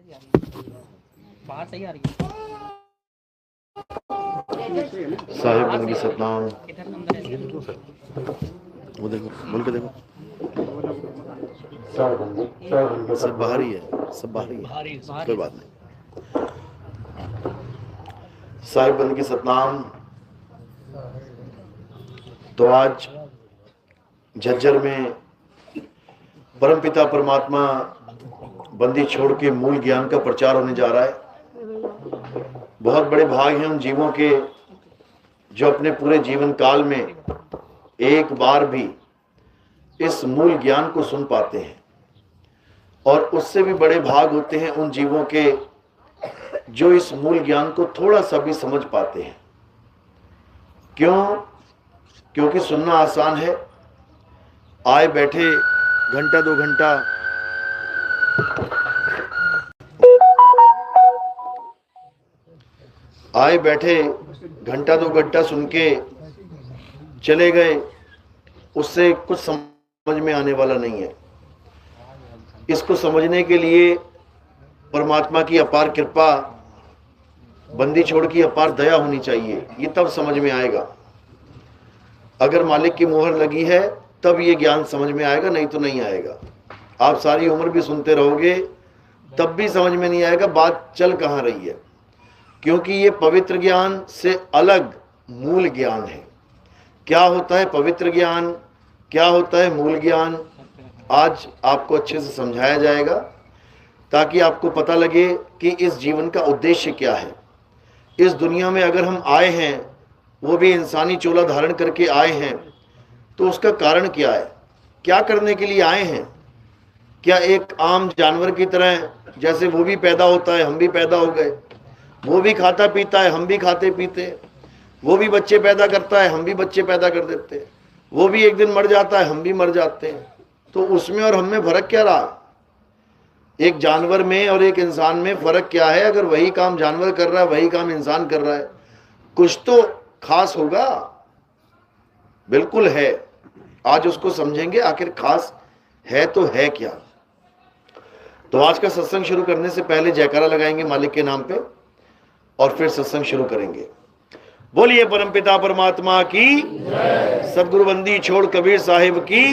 बाहर सही आ रही है। साहिब बंदगी सतनाम। इधर अंदर है। वो देखो, बोल के देखो। सब बाहर ही है, सब बाहर ही है, कोई बात नहीं। साहिब बंदगी सतनाम। तो आज झज्जर में परमपिता परमात्मा बंदी छोड़ के मूल ज्ञान का प्रचार होने जा रहा है। बहुत बड़े भाग हैं उन जीवों के जो अपने पूरे जीवन काल में एक बार भी इस मूल ज्ञान को सुन पाते हैं, और उससे भी बड़े भाग होते हैं उन जीवों के जो इस मूल ज्ञान को थोड़ा सा भी समझ पाते हैं। क्यों? क्योंकि सुनना आसान है, आए बैठे घंटा दो घंटा आए बैठे घंटा दो घंटा सुन के चले गए, उससे कुछ समझ में आने वाला नहीं है। इसको समझने के लिए परमात्मा की अपार कृपा, बंदी छोड़ की अपार दया होनी चाहिए, ये तब समझ में आएगा। अगर मालिक की मोहर लगी है तब ये ज्ञान समझ में आएगा, नहीं तो नहीं आएगा। आप सारी उम्र भी सुनते रहोगे तब भी समझ में नहीं आएगा बात चल कहाँ रही है, क्योंकि ये पवित्र ज्ञान से अलग मूल ज्ञान है। क्या होता है पवित्र ज्ञान, क्या होता है मूल ज्ञान, आज आपको अच्छे से समझाया जाएगा, ताकि आपको पता लगे कि इस जीवन का उद्देश्य क्या है। इस दुनिया में अगर हम आए हैं, वो भी इंसानी चोला धारण करके आए हैं, तो उसका कारण क्या है, क्या करने के लिए आए हैं। क्या एक आम जानवर की तरह, जैसे वो भी पैदा होता है हम भी पैदा हो गए, वो भी खाता पीता है हम भी खाते पीते, वो भी बच्चे पैदा करता है हम भी बच्चे पैदा कर देते हैं, वो भी एक दिन मर जाता है हम भी मर जाते हैं, तो उसमें और हम में फर्क क्या रहा। एक जानवर में और एक इंसान में फर्क क्या है। अगर वही काम जानवर कर रहा है वही काम इंसान कर रहा है, कुछ तो खास होगा, बिल्कुल है। आज उसको समझेंगे आखिर खास है तो है क्या। तो आज का सत्संग शुरू करने से पहले जयकारा लगाएंगे मालिक के नाम पे और फिर सत्संग शुरू करेंगे। बोलिए परमपिता परमात्मा की, सदगुरु बंदी छोड़ कबीर साहिब की,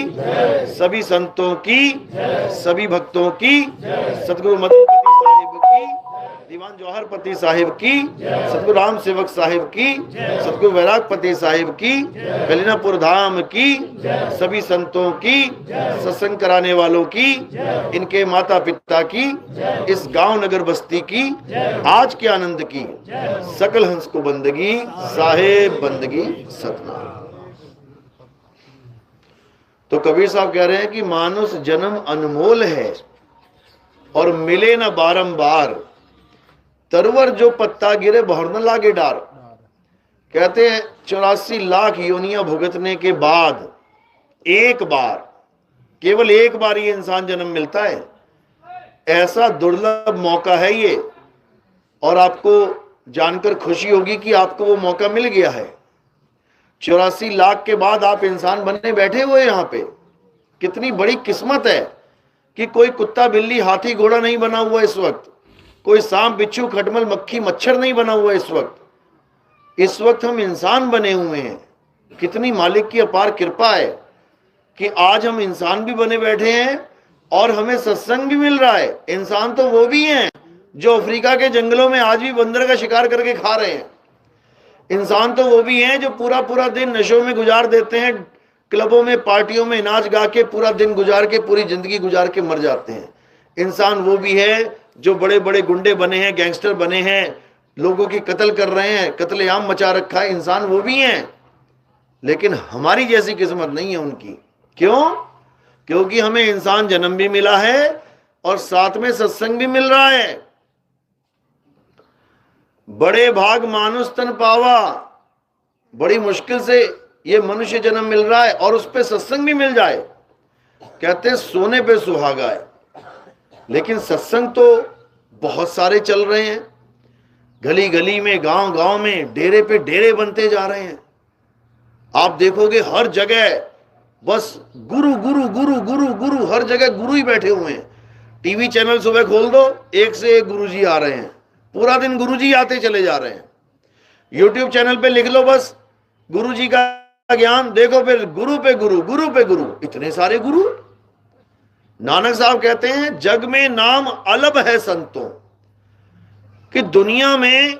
सभी संतों की, सभी भक्तों की, सदगुरु मदनपति साहिब की, दीवान जौहरपति साहिब की, सदगुरु राम सेवक साहिब की, सदगुरु वैरागपति साहिब की, कलीनापुर धाम की, सभी संतों की, सत्संग कराने वालों की, इनके माता पिता की, इस गांव नगर बस्ती की, आज के आनंद की, सकल हंस को बंदगी, साहेब बंदगी सतनाम। तो कबीर साहब कह रहे हैं कि मानुष जन्म अनमोल है और मिले न बारंबार, तरवर जो पत्ता गिरे बहुर न लागे डार। कहते हैं 84 लाख योनियां भुगतने के बाद एक बार, केवल एक बार ये इंसान जन्म मिलता है। ऐसा दुर्लभ मौका है ये, और आपको जानकर खुशी होगी कि आपको वो मौका मिल गया है। 84 लाख के बाद आप इंसान बनने बैठे हुए यहाँ पे। कितनी बड़ी किस्मत है कि कोई कुत्ता बिल्ली हाथी घोड़ा नहीं बना हुआ इस वक्त, कोई सांप बिच्छू खटमल मक्खी मच्छर नहीं बना हुआ इस वक्त हम इंसान बने हुए हैं। कितनी मालिक की अपार कृपा है कि आज हम इंसान भी बने बैठे हैं और हमें सत्संग भी मिल रहा है। इंसान तो वो भी हैं जो अफ्रीका के जंगलों में आज भी बंदर का शिकार करके खा रहे हैं। इंसान तो वो भी हैं जो पूरा पूरा दिन नशों में गुजार देते हैं, क्लबों में पार्टियों में नाच गा के पूरा दिन गुजार के, पूरी जिंदगी गुजार के मर जाते हैं। इंसान वो भी है जो बड़े बड़े गुंडे बने हैं, गैंगस्टर बने हैं, लोगों की कत्ल कर रहे हैं, कत्लेआम मचा रखा है। इंसान वो भी हैं, लेकिन हमारी जैसी किस्मत नहीं है उनकी। क्यों? क्योंकि हमें इंसान जन्म भी मिला है और साथ में सत्संग भी मिल रहा है। बड़े भाग मानुष तन पावा, बड़ी मुश्किल से ये मनुष्य जन्म मिल रहा है और उस पे सत्संग भी मिल जाए। कहते हैं सोने पे सुहागा है, लेकिन सत्संग तो बहुत सारे चल रहे हैं। गली गली में, गांव गांव में, डेरे पे डेरे बनते जा रहे हैं। आप देखोगे हर जगह बस गुरु गुरु गुरु गुरु गुरु, हर जगह गुरु ही बैठे हुए हैं। टीवी चैनल सुबह खोल दो, एक से एक गुरुजी आ रहे हैं, पूरा दिन गुरुजी आते चले जा रहे हैं। यूट्यूब चैनल पे लिख लो बस गुरुजी का ज्ञान, देखो फिर गुरु पे गुरु, गुरु पे गुरु, इतने सारे गुरु। नानक साहब कहते हैं जग में नाम अलग है संतों, कि दुनिया में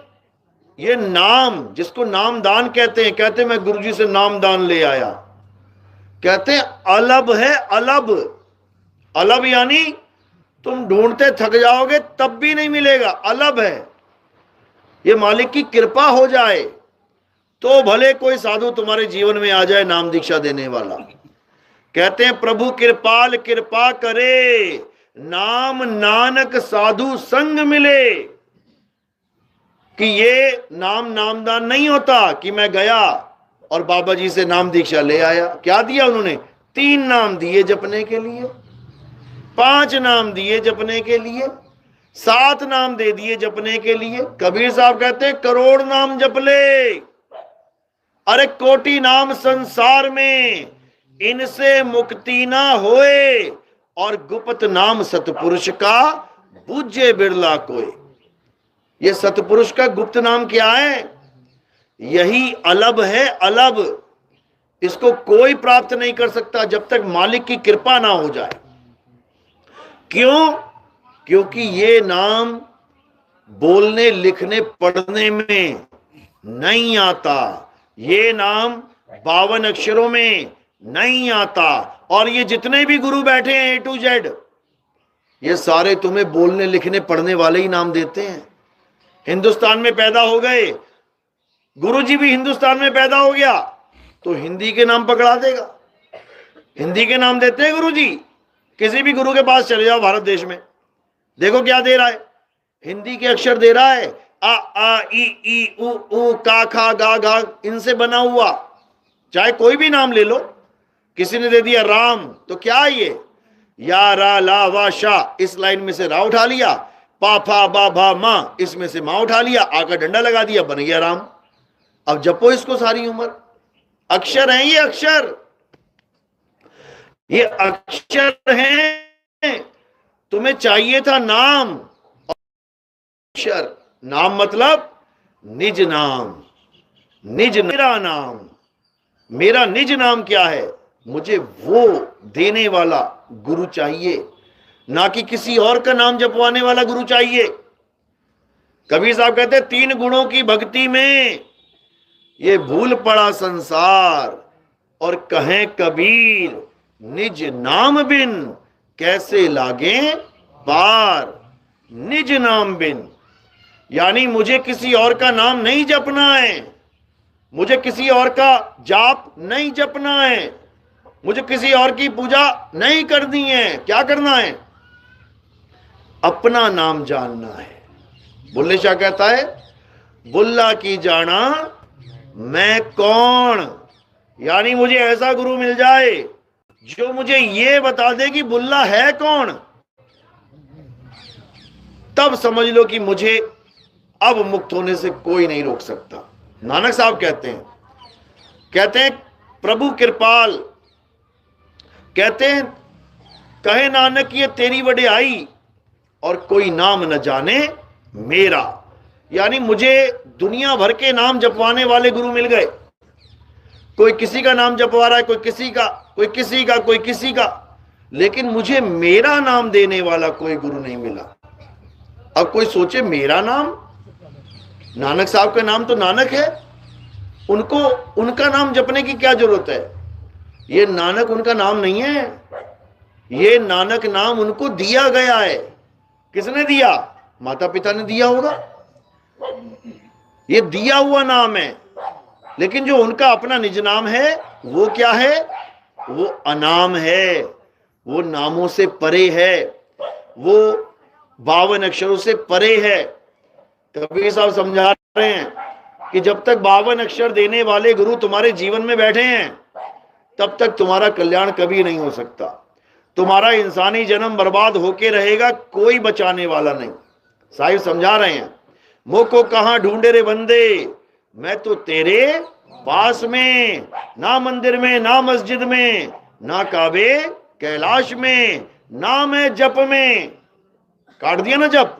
ये नाम, जिसको नाम दान कहते हैं, कहते हैं मैं गुरुजी से नाम दान ले आया, कहते हैं अलग है, अलग। अलग यानी तुम ढूंढते थक जाओगे तब भी नहीं मिलेगा, अलग है। ये मालिक की कृपा हो जाए तो भले कोई साधु तुम्हारे जीवन में आ जाए नाम दीक्षा देने वाला। कहते हैं प्रभु कृपाल कृपा करे, नाम नानक साधु संग मिले। कि ये नामदान नहीं होता कि मैं गया और बाबा जी से नाम दीक्षा ले आया। क्या दिया उन्होंने? 3 नाम दिए जपने के लिए, 5 नाम दिए जपने के लिए, 7 नाम दे दिए जपने के लिए। कबीर साहब कहते हैं करोड़ नाम जप ले, अरे कोटि नाम संसार में, इनसे मुक्ति ना होए, और गुप्त नाम सतपुरुष का पूज्य बिरला कोई। ये सतपुरुष का गुप्त नाम क्या है? यही अलग है, अलग। इसको कोई प्राप्त नहीं कर सकता जब तक मालिक की कृपा ना हो जाए। क्यों? क्योंकि ये नाम बोलने लिखने पढ़ने में नहीं आता, ये नाम 52 अक्षरों में नहीं आता। और ये जितने भी गुरु बैठे हैं A to Z, ये सारे तुम्हें बोलने लिखने पढ़ने वाले ही नाम देते हैं। हिंदुस्तान में पैदा हो गए, गुरुजी भी हिंदुस्तान में पैदा हो गया तो हिंदी के नाम पकड़ा देगा, हिंदी के नाम देते हैं गुरुजी। किसी भी गुरु के पास चले जाओ भारत देश में, देखो क्या दे रहा है, हिंदी के अक्षर दे रहा है, आ आ ई उ ऊ का खा गा घा, इनसे बना हुआ। चाहे कोई भी नाम ले लो, किसी ने दे दिया राम तो क्या है ये, या रा ला वा शा, इस लाइन में से रा उठा लिया, पा फा बा भा मा, इसमें से मां उठा लिया, आ का डंडा लगा दिया, बन गया राम। अब जपो इसको सारी उम्र। अक्षर हैं ये, अक्षर, ये अक्षर हैं। तुम्हें चाहिए था नाम, अक्षर। नाम मतलब निज नाम, निज मेरा नाम। मेरा निज नाम क्या है? मुझे वो देने वाला गुरु चाहिए, ना कि किसी और का नाम जपवाने वाला गुरु चाहिए। कबीर साहब कहते हैं 3 गुणों की भक्ति में ये भूल पड़ा संसार, और कहें कबीर निज नाम बिन कैसे लागे पार। निज नाम बिन यानी मुझे किसी और का नाम नहीं जपना है, मुझे किसी और का जाप नहीं जपना है, मुझे किसी और की पूजा नहीं करनी है। क्या करना है? अपना नाम जानना है। बुल्ले शाह कहता है बुल्ला की जाना मैं कौन, यानी मुझे ऐसा गुरु मिल जाए जो मुझे ये बता दे कि बुल्ला है कौन, तब समझ लो कि मुझे अब मुक्त होने से कोई नहीं रोक सकता। नानक साहब कहते हैं प्रभु कृपाल, कहते हैं कहे नानक ये तेरी वडियाई, और कोई नाम न जाने मेरा। यानी मुझे दुनिया भर के नाम जपवाने वाले गुरु मिल गए। कोई किसी का नाम जपवा रहा है, कोई किसी का, कोई किसी का, कोई किसी का, लेकिन मुझे मेरा नाम देने वाला कोई गुरु नहीं मिला। अब कोई सोचे मेरा नाम, नानक साहब का नाम तो नानक है, उनको उनका नाम जपने की क्या जरूरत है? ये नानक उनका नाम नहीं है, ये नानक नाम उनको दिया गया है। किसने दिया? माता पिता ने दिया होगा, ये दिया हुआ नाम है। लेकिन जो उनका अपना निज नाम है वो क्या है? वो अनाम है, वो नामों से परे है, वो 52 अक्षरों से परे है। कबीर साहब समझा रहे हैं कि जब तक 52 अक्षर देने वाले गुरु तुम्हारे जीवन में बैठे हैं तब तक तुम्हारा कल्याण कभी नहीं हो सकता। तुम्हारा इंसानी जन्म बर्बाद होके रहेगा, कोई बचाने वाला नहीं। साहिब समझा रहे हैं, मुझ को कहां ढूंढे रे बंदे, मैं तो तेरे पास में, ना मंदिर में, ना मस्जिद में, ना काबे कैलाश में, ना मैं जप में, काट दिया ना जप।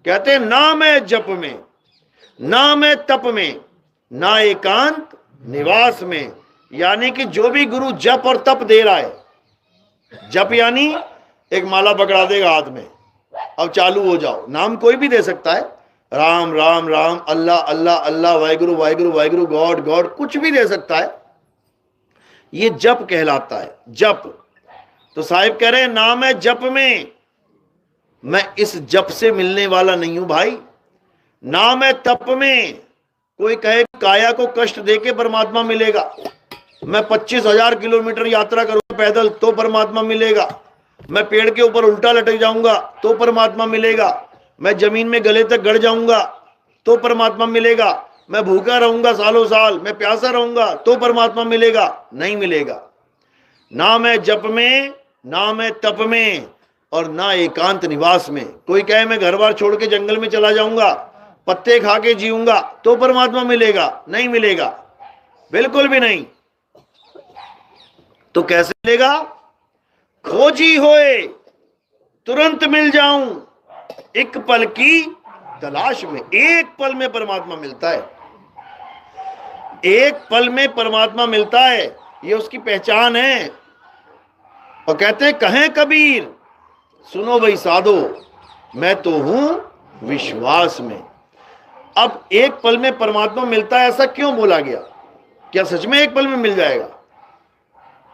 कहते हैं ना मैं जप में, ना मैं तप में, ना एकांत निवास में। यानी कि जो भी गुरु जप और तप दे रहा है, जप यानी एक माला पकड़ा देगा हाथ में, अब चालू हो जाओ। नाम कोई भी दे सकता है, राम राम राम, अल्लाह अल्लाह अल्लाह, वाहिगुरु वाहिगुरु वाहिगुरु, गॉड गॉड, कुछ भी दे सकता है। ये जप कहलाता है, जप। तो साहिब कह रहे हैं नाम है जप में, मैं इस जप से मिलने वाला नहीं हूं भाई। नाम है तप में, कोई कहे काया को कष्ट देके परमात्मा मिलेगा, मैं 25,000 किलोमीटर यात्रा करूंगा पैदल तो परमात्मा मिलेगा, मैं पेड़ के ऊपर उल्टा लटक जाऊंगा तो परमात्मा मिलेगा, मैं जमीन में गले तक गड़ जाऊंगा तो परमात्मा मिलेगा, मैं भूखा रहूंगा सालों साल, मैं प्यासा रहूंगा तो परमात्मा मिलेगा, नहीं मिलेगा। नाम है जप में, नाम है तप में, और ना एकांत निवास में। कोई कहे मैं घर बार छोड़ के जंगल में चला जाऊंगा, पत्ते खा के जीऊंगा तो परमात्मा मिलेगा, नहीं मिलेगा, बिल्कुल भी नहीं। तो कैसे मिलेगा? खोजी होए तुरंत मिल जाऊं, एक पल की तलाश में। एक पल में परमात्मा मिलता है, एक पल में परमात्मा मिलता है, ये उसकी पहचान है। और कहते हैं कहें कबीर सुनो भाई साधो, मैं तो हूं विश्वास में। अब एक पल में परमात्मा मिलता है, ऐसा क्यों बोला गया? क्या सच में एक पल में मिल जाएगा?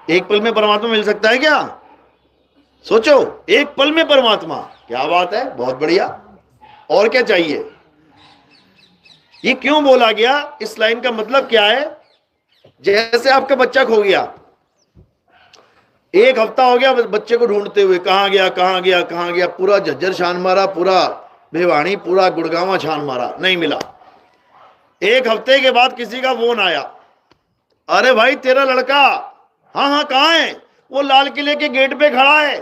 एक पल में परमात्मा मिल सकता है क्या? सोचो, एक पल में परमात्मा, क्या बात है, बहुत बढ़िया। और क्या चाहिए? ये क्यों बोला गया? इस लाइन का मतलब क्या है? जैसे आपका बच्चा खो गया, एक हफ्ता हो गया बच्चे को ढूंढते हुए, कहां गया कहां गया कहां गया, पूरा झज्जर छान मारा, पूरा भिवानी, पूरा गुड़गांवा छान मारा, नहीं मिला। एक हफ्ते के बाद किसी का फोन आया, अरे भाई तेरा लड़का, हाँ हाँ कहां है? वो लाल किले के गेट पे खड़ा है।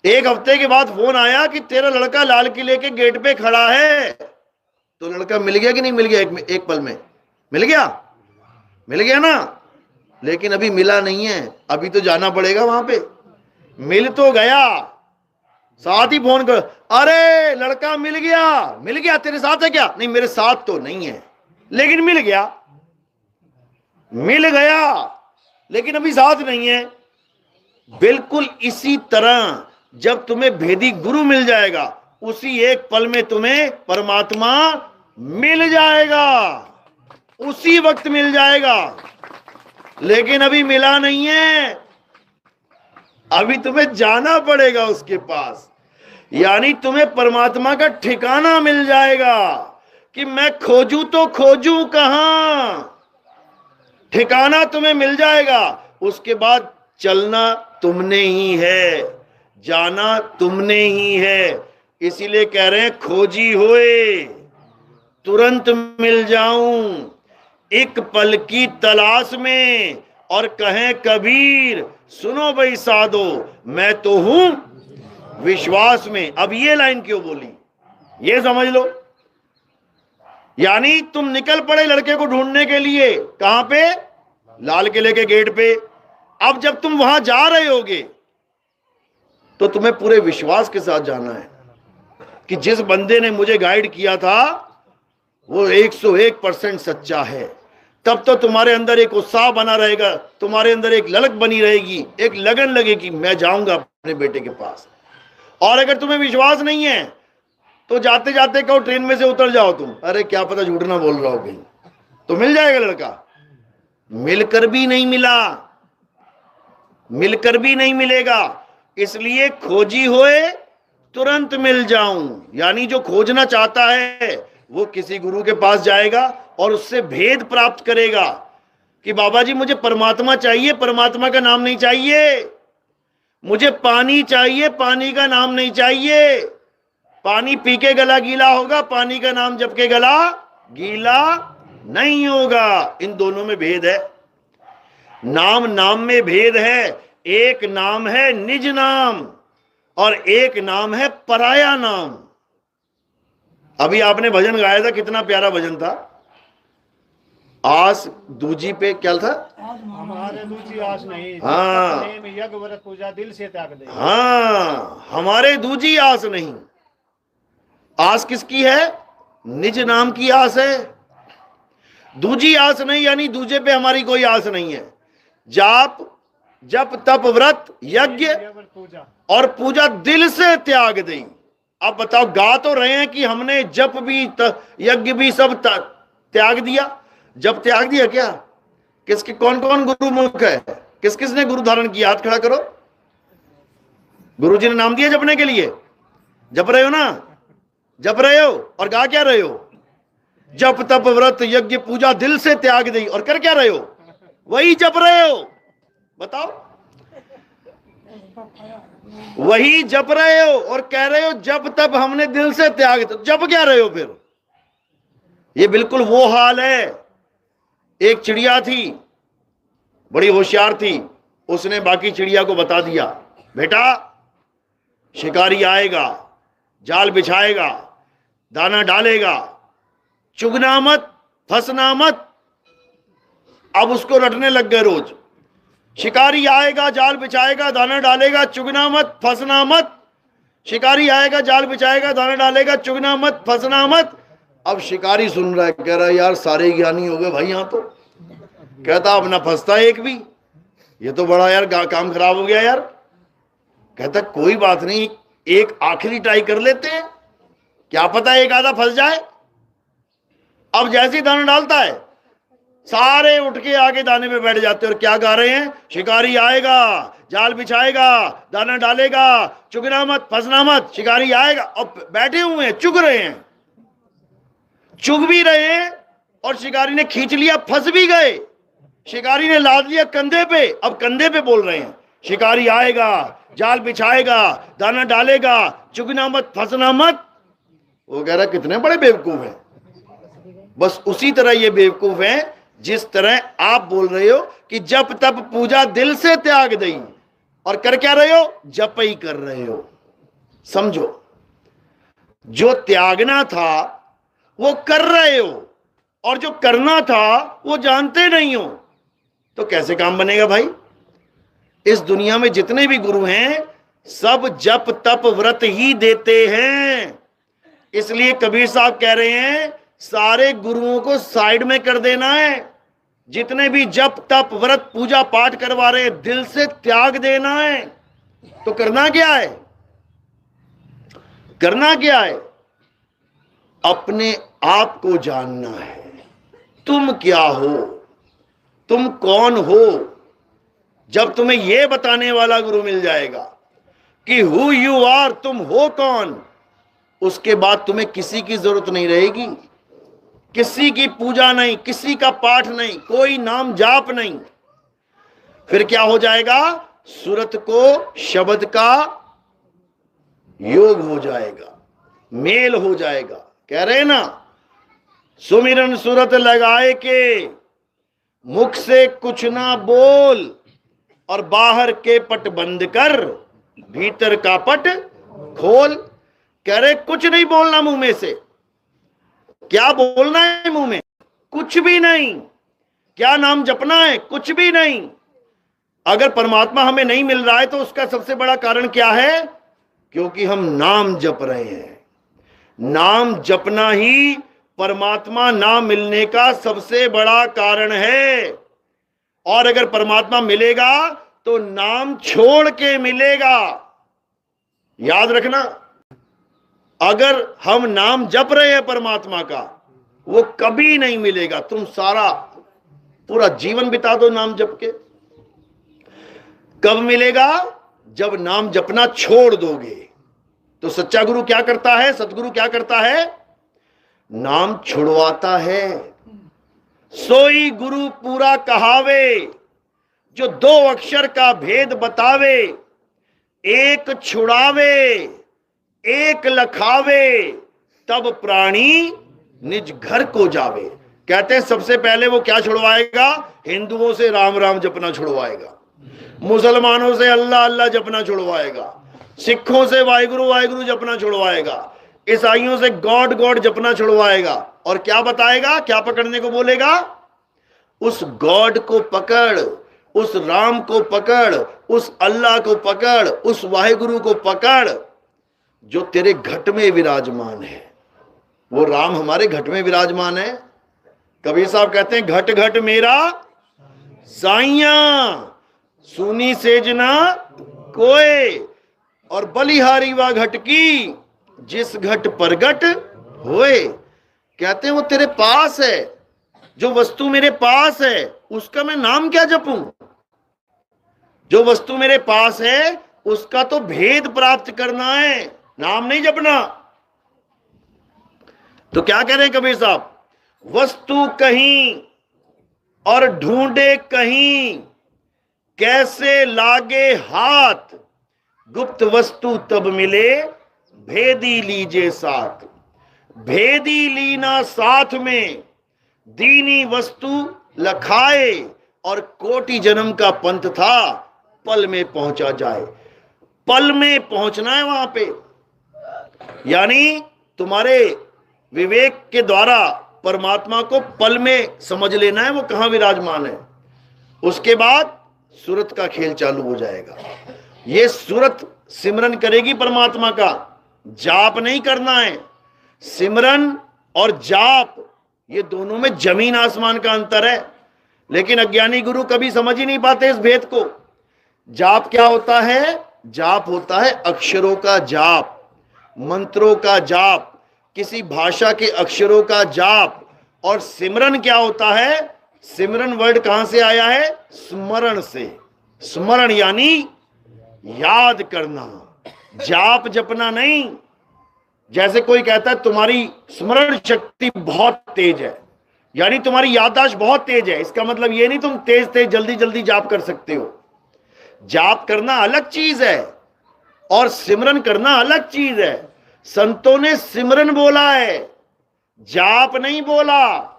एक हफ्ते के बाद फोन आया कि तेरा लड़का लाल किले के गेट पे खड़ा है। तो लड़का मिल गया कि नहीं मिल गया? एक पल में मिल गया, मिल गया ना। लेकिन अभी मिला नहीं है, अभी तो जाना पड़ेगा वहां पे। मिल तो गया, साथ ही फोन कर, अरे लड़का मिल गया, मिल गया, तेरे साथ है क्या? नहीं मेरे साथ तो नहीं है, लेकिन मिल गया। मिल गया लेकिन अभी साथ नहीं है। बिल्कुल इसी तरह जब तुम्हें भेदी गुरु मिल जाएगा, उसी एक पल में तुम्हें परमात्मा मिल जाएगा, उसी वक्त मिल जाएगा। लेकिन अभी मिला नहीं है, अभी तुम्हें जाना पड़ेगा उसके पास। यानी तुम्हें परमात्मा का ठिकाना मिल जाएगा कि मैं खोजूं तो खोजूं कहां। ठिकाना तुम्हें मिल जाएगा, उसके बाद चलना तुमने ही है, जाना तुमने ही है। इसीलिए कह रहे हैं खोजी होए तुरंत मिल जाऊं, एक पल की तलाश में। और कहें कबीर सुनो भाई साधो, मैं तो हूं विश्वास में। अब ये लाइन क्यों बोली, ये समझ लो। यानी तुम निकल पड़े लड़के को ढूंढने के लिए, कहां पे? लाल किले के गेट पे। अब जब तुम वहां जा रहे होगे तो तुम्हें पूरे विश्वास के साथ जाना है कि जिस बंदे ने मुझे गाइड किया था वो 101% सच्चा है। तब तो तुम्हारे अंदर एक उत्साह बना रहेगा, तुम्हारे अंदर एक ललक बनी रहेगी, एक लगन लगेगी, मैं जाऊंगा अपने बेटे के पास। और अगर तुम्हें विश्वास नहीं है तो जाते जाते कहो ट्रेन में से उतर जाओ तुम, अरे क्या पता झूठ ना बोल रहा हो कहीं, तो मिल जाएगा लड़का। मिलकर भी नहीं मिला, मिलकर भी नहीं मिलेगा। इसलिए खोजी होए तुरंत मिल जाऊं। यानी जो खोजना चाहता है वो किसी गुरु के पास जाएगा और उससे भेद प्राप्त करेगा कि बाबा जी मुझे परमात्मा चाहिए, परमात्मा का नाम नहीं चाहिए। मुझे पानी चाहिए, पानी का नाम नहीं चाहिए। पानी पी के गला गीला होगा, पानी का नाम जप के गला गीला नहीं होगा। इन दोनों में भेद है, नाम नाम में भेद है। एक नाम है निज नाम और एक नाम है पराया नाम। अभी आपने भजन गाया था, कितना प्यारा भजन था। आस दूजी पे क्या था? हमारे दूजी आस नहीं। हाँ। प्रेम यज्ञ व्रत पूजा दिल से त्याग दे। हाँ, हमारे दूजी आस नहीं। आस किसकी है? निज नाम की आस है। दूजी आस नहीं, यानी दूजे पे हमारी कोई आस नहीं है। जाप जप तप व्रत यज्ञ पूजा और पूजा दिल से त्याग दी। अब बताओ, गा तो रहे हैं कि हमने जप भी यज्ञ भी सब त्याग दिया। जब त्याग दिया क्या? किसके कौन कौन गुरु मुख है? किस किसने गुरु धारण किया? हाथ खड़ा करो। गुरु जी ने नाम दिया जपने के लिए? जप रहे हो ना? जप रहे हो और गा क्या रहे हो? जप तप व्रत यज्ञ पूजा दिल से त्याग दी। और कर क्या रहे हो? वही जप रहे हो। बताओ, वही जप रहे हो और कह रहे हो जप तप हमने दिल से त्याग। तो जप क्या रहे हो फिर? ये बिल्कुल वो हाल है। एक चिड़िया थी, बड़ी होशियार थी। उसने बाकी चिड़िया को बता दिया, बेटा शिकारी आएगा, जाल बिछाएगा, दाना डालेगा, चुगना मत, फंसना मत। अब उसको रटने लग गए रोज। शिकारी आएगा, जाल बिछाएगा, दाना डालेगा, चुगना मत, फंसना मत। शिकारी आएगा, जाल बिछाएगा, दाना डालेगा, चुगना मत, फंसना मत। अब शिकारी सुन रहा है, कह रहा है यार सारे ज्ञानी हो गए भाई यहां तो। कहता अब ना फंसता एक भी, ये तो बड़ा यार काम खराब हो गया यार। कहता कोई बात नहीं, एक आखिरी ट्राई कर लेते हैं, क्या पता एक आधा फंस जाए। अब जैसे ही दाना डालता है, सारे उठ के आगे दाने में बैठ जाते हैं और क्या गा रहे हैं? शिकारी आएगा, जाल बिछाएगा, दाना डालेगा, चुगना मत, फंसना मत। शिकारी आएगा और बैठे हुए हैं, चुग रहे हैं, चुग भी रहे हैं और शिकारी ने खींच लिया, फंस भी गए। शिकारी ने लाद लिया कंधे पे, अब कंधे पे बोल रहे हैं शिकारी आएगा, जाल बिछाएगा, दाना डालेगा, चुगना मत, फंसना मत। वो कह रहा कितने बड़े बेवकूफ हैं। बस उसी तरह ये बेवकूफ हैं जिस तरह आप बोल रहे हो कि जप तप पूजा दिल से त्याग दई, और कर क्या रहे हो? जप ही कर रहे हो। समझो, जो त्यागना था वो कर रहे हो और जो करना था वो जानते नहीं हो, तो कैसे काम बनेगा भाई? इस दुनिया में जितने भी गुरु हैं सब जप तप व्रत ही देते हैं। इसलिए कबीर साहब कह रहे हैं सारे गुरुओं को साइड में कर देना है। जितने भी जप तप व्रत पूजा पाठ करवा रहे हैं दिल से त्याग देना है। तो करना क्या है? करना क्या है? अपने आप को जानना है। तुम क्या हो, तुम कौन हो। जब तुम्हें यह बताने वाला गुरु मिल जाएगा कि हु यू आर, तुम हो कौन, उसके बाद तुम्हें किसी की जरूरत नहीं रहेगी। किसी की पूजा नहीं, किसी का पाठ नहीं, कोई नाम जाप नहीं। फिर क्या हो जाएगा? सूरत को शब्द का योग हो जाएगा, मेल हो जाएगा। कह रहे ना, सुमिरन सूरत लगाए के मुख से कुछ ना बोल, और बाहर के पट बंद कर भीतर का पट खोल। कह रहे कुछ नहीं बोलना मुंह में से। क्या बोलना है मुंह में? कुछ भी नहीं। क्या नाम जपना है? कुछ भी नहीं। अगर परमात्मा हमें नहीं मिल रहा है तो उसका सबसे बड़ा कारण क्या है? क्योंकि हम नाम जप रहे हैं। नाम जपना ही परमात्मा ना मिलने का सबसे बड़ा कारण है। और अगर परमात्मा मिलेगा तो नाम छोड़ के मिलेगा। याद रखना, अगर हम नाम जप रहे हैं परमात्मा का, वो कभी नहीं मिलेगा। तुम सारा पूरा जीवन बिता दो नाम जप के, कब मिलेगा? जब नाम जपना छोड़ दोगे। तो सच्चा गुरु क्या करता है? सतगुरु क्या करता है? नाम छुड़वाता है। सोई गुरु पूरा कहावे, जो दो अक्षर का भेद बतावे। एक छुड़ावे एक लखावे, तब प्राणी निज घर को जावे। कहते हैं सबसे पहले वो क्या छुड़वाएगा? हिंदुओं से राम राम जपना छुड़वाएगा, मुसलमानों से अल्लाह अल्लाह जपना छुड़वाएगा, सिखों से वाहिगुरु वाहिगुरु जपना छुड़वाएगा, ईसाइयों से गॉड गॉड जपना छुड़वाएगा। और क्या बताएगा? क्या पकड़ने को बोलेगा? उस गॉड को पकड़, उस राम को पकड़, उस अल्लाह को पकड़, उस वाहिगुरु को पकड़ जो तेरे घट में विराजमान है। वो राम हमारे घट में विराजमान है। कबीर साहब कहते हैं घट घट मेरा साइया सुनी सेजना कोय, और बलिहारी वा घट की जिस घट परगट होए। कहते हैं वो तेरे पास है, जो वस्तु मेरे पास है उसका मैं नाम क्या जपूं? जो वस्तु मेरे पास है उसका तो भेद प्राप्त करना है, नाम नहीं जपना। तो क्या कह रहे हैं कबीर साहब? वस्तु कहीं और ढूंढे कहीं, कैसे लागे हाथ, गुप्त वस्तु तब मिले भेदी लीजे साथ। भेदी लीना साथ में, दीनी वस्तु लखाए, और कोटि जन्म का पंथ था पल में पहुंचा जाए। पल में पहुंचना है वहां पे, यानी तुम्हारे विवेक के द्वारा परमात्मा को पल में समझ लेना है वो कहां विराजमान है। उसके बाद सूरत का खेल चालू हो जाएगा। ये सूरत सिमरन करेगी परमात्मा का, जाप नहीं करना है। सिमरन और जाप ये दोनों में जमीन आसमान का अंतर है, लेकिन अज्ञानी गुरु कभी समझ ही नहीं पाते इस भेद को। जाप क्या होता है? जाप होता है अक्षरों का जाप, मंत्रों का जाप, किसी भाषा के अक्षरों का जाप। और सिमरन क्या होता है? सिमरन वर्ड कहां से आया है? स्मरण से। स्मरण यानी याद करना, जाप जपना नहीं। जैसे कोई कहता है तुम्हारी स्मरण शक्ति बहुत तेज है, यानी तुम्हारी याददाश्त बहुत तेज है, इसका मतलब ये नहीं तुम तेज तेज जल्दी जल्दी जाप कर सकते हो। जाप करना अलग चीज है और सिमरन करना अलग चीज है। संतों ने सिमरन बोला है, जाप नहीं बोला।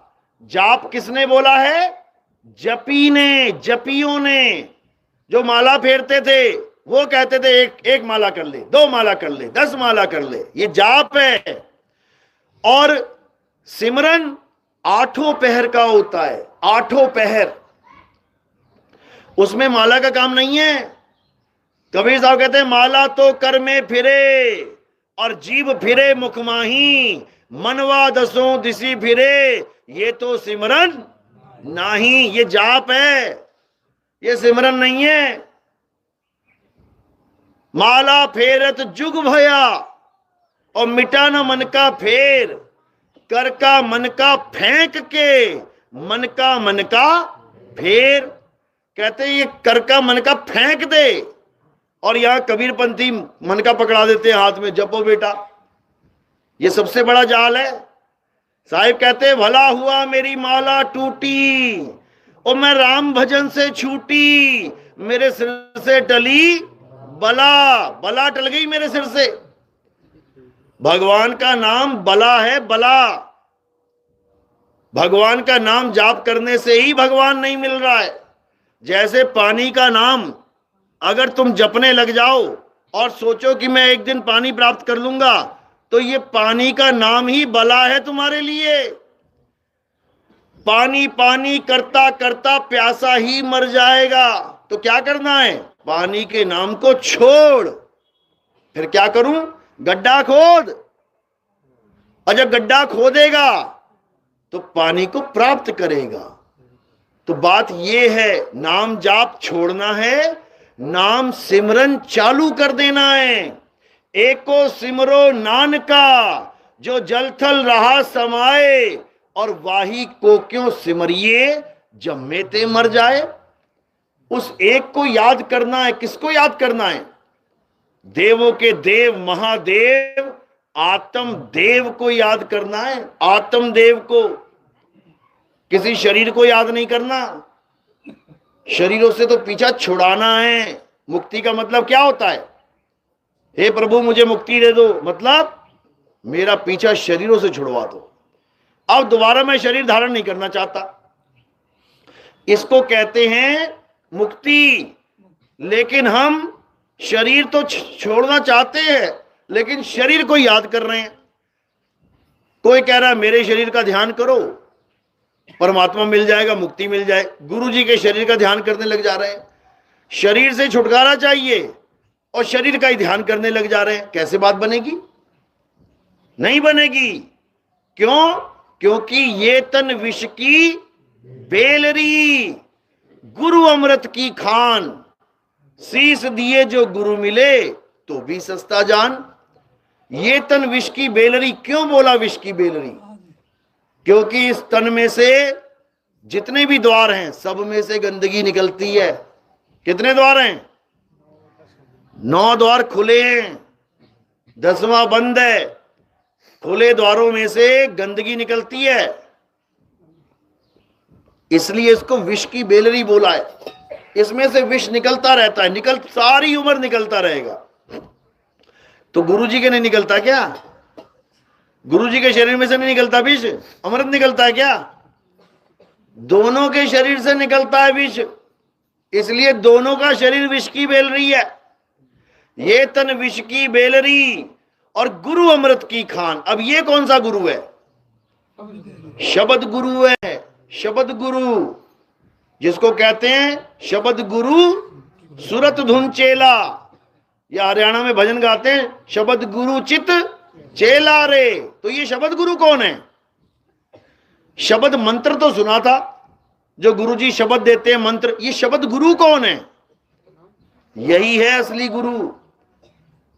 जाप किसने बोला है? जपी ने, जपियों ने। जो माला फेरते थे वो कहते थे एक माला कर ले, 2 माला कर ले, 10 माला कर ले, ये जाप है। और सिमरन 8 पहर का होता है, 8 पहर। उसमें माला का काम नहीं है। कबीर साहब कहते हैं माला तो कर में फिरे और जीभ फिरे मुख माही, मनवा दसों दिशी फिरे, ये तो सिमरन नहीं, ये जाप है, ये सिमरन नहीं है। माला फेरत जुग भया और मिटा न मन का फेर, कर का मन का फेंक के, मन का फेर। कहते ये कर का मन का फेंक दे, और यहां कबीरपंथी मन का पकड़ा देते हैं हाथ में, जपो बेटा। ये सबसे बड़ा जाल है। साहिब कहते भला हुआ मेरी माला टूटी और मैं राम भजन से छूटी, मेरे सिर से टली बला, बला टल गई मेरे सिर से। भगवान का नाम बला है, बला। भगवान का नाम जाप करने से ही भगवान नहीं मिल रहा है। जैसे पानी का नाम अगर तुम जपने लग जाओ और सोचो कि मैं एक दिन पानी प्राप्त कर लूंगा, तो ये पानी का नाम ही बला है तुम्हारे लिए। पानी पानी करता करता प्यासा ही मर जाएगा। तो क्या करना है? पानी के नाम को छोड़। फिर क्या करूं? गड्ढा खोद। और जब गड्ढा खोदेगा तो पानी को प्राप्त करेगा। तो बात यह है, नाम जाप छोड़ना है, नाम सिमरन चालू कर देना है। एको सिमरो नानका जो जल थल रहा समाए, और वाही को क्यों सिमरिए जम्मे ते मर जाए। उस एक को याद करना है। किसको याद करना है? देवों के देव महादेव आत्म देव को याद करना है। आत्म देव को, किसी शरीर को याद नहीं करना। शरीरों से तो पीछा छुड़ाना है। मुक्ति का मतलब क्या होता है? हे प्रभु मुझे मुक्ति दे दो, मतलब मेरा पीछा शरीरों से छुड़वा दो। अब दोबारा मैं शरीर धारण नहीं करना चाहता। इसको कहते हैं मुक्ति। लेकिन हम शरीर तो छोड़ना चाहते हैं, लेकिन शरीर को याद कर रहे हैं। कोई कह रहा है मेरे शरीर का ध्यान करो, परमात्मा मिल जाएगा, मुक्ति मिल जाए। गुरु जी के शरीर का ध्यान करने लग जा रहे हैं, शरीर से छुटकारा चाहिए और शरीर का ही ध्यान करने लग जा रहे हैं। कैसे बात बनेगी? नहीं बनेगी। क्यों? क्योंकि ये तन विष की बेलरी, गुरु अमृत की खान, शीस दिए जो गुरु मिले तो भी सस्ता जान। ये तन विष की बेलरी। क्यों बोला विष की बेलरी? क्योंकि इस तन में से जितने भी द्वार हैं सब में से गंदगी निकलती है। कितने द्वार हैं? 9 द्वार खुले हैं, 10वां बंद है। खुले द्वारों में से गंदगी निकलती है, इसलिए इसको विष की बेलरी बोला है। इसमें से विष निकलता रहता है, सारी उम्र निकलता रहेगा। तो गुरु जी के नहीं निकलता क्या? गुरु जी के शरीर में से नहीं निकलता विष? अमृत निकलता है क्या? दोनों के शरीर से निकलता है विष, इसलिए दोनों का शरीर विष की बेलरी है। ये तन विष की बेलरी और गुरु अमृत की खान। अब ये कौन सा गुरु है? शब्द गुरु है। शब्द गुरु जिसको कहते हैं शब्द गुरु सुरत धुन चेला, या हरियाणा में भजन गाते हैं शब्द गुरु चित चेला रे। तो ये शब्द गुरु कौन है? शब्द मंत्र तो सुना था, जो गुरु जी शब्द देते हैं मंत्र। ये शब्द गुरु कौन है? यही है असली गुरु,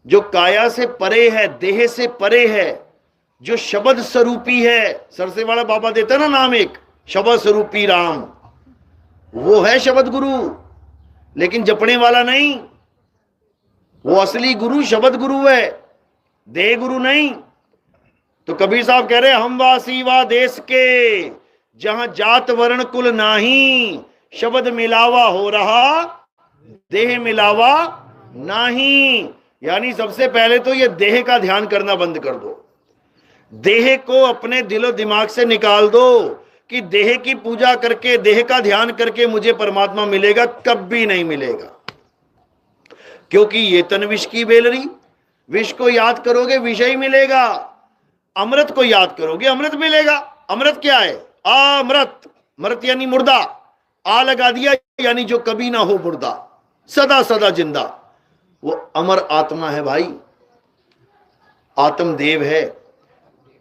जो काया से परे है, देह से परे है, जो शब्द स्वरूपी है। सरसे वाला बाबा देता ना नाम एक, शब्द स्वरूपी राम, वो है शब्द गुरु। लेकिन जपने वाला नहीं, वो असली गुरु शब्द गुरु है, देह गुरु नहीं। तो कबीर साहब कह रहे हम वासी वा देश के, जहां जात वर्ण कुल नाही, शब्द मिलावा हो रहा देह मिलावा नाही। यानी सबसे पहले तो ये देह का ध्यान करना बंद कर दो, देह को अपने दिलो दिमाग से निकाल दो कि देह की पूजा करके, देह का ध्यान करके मुझे परमात्मा मिलेगा। कभी नहीं मिलेगा, क्योंकि ये तन विष की बेलरी। विष को याद करोगे विष ही मिलेगा, अमृत को याद करोगे अमृत मिलेगा। अमृत क्या है? अमृत, मृत यानी मुर्दा, आ लगा दिया यानी जो कभी ना हो मुर्दा, सदा सदा जिंदा। वो अमर आत्मा है भाई, आत्मदेव है।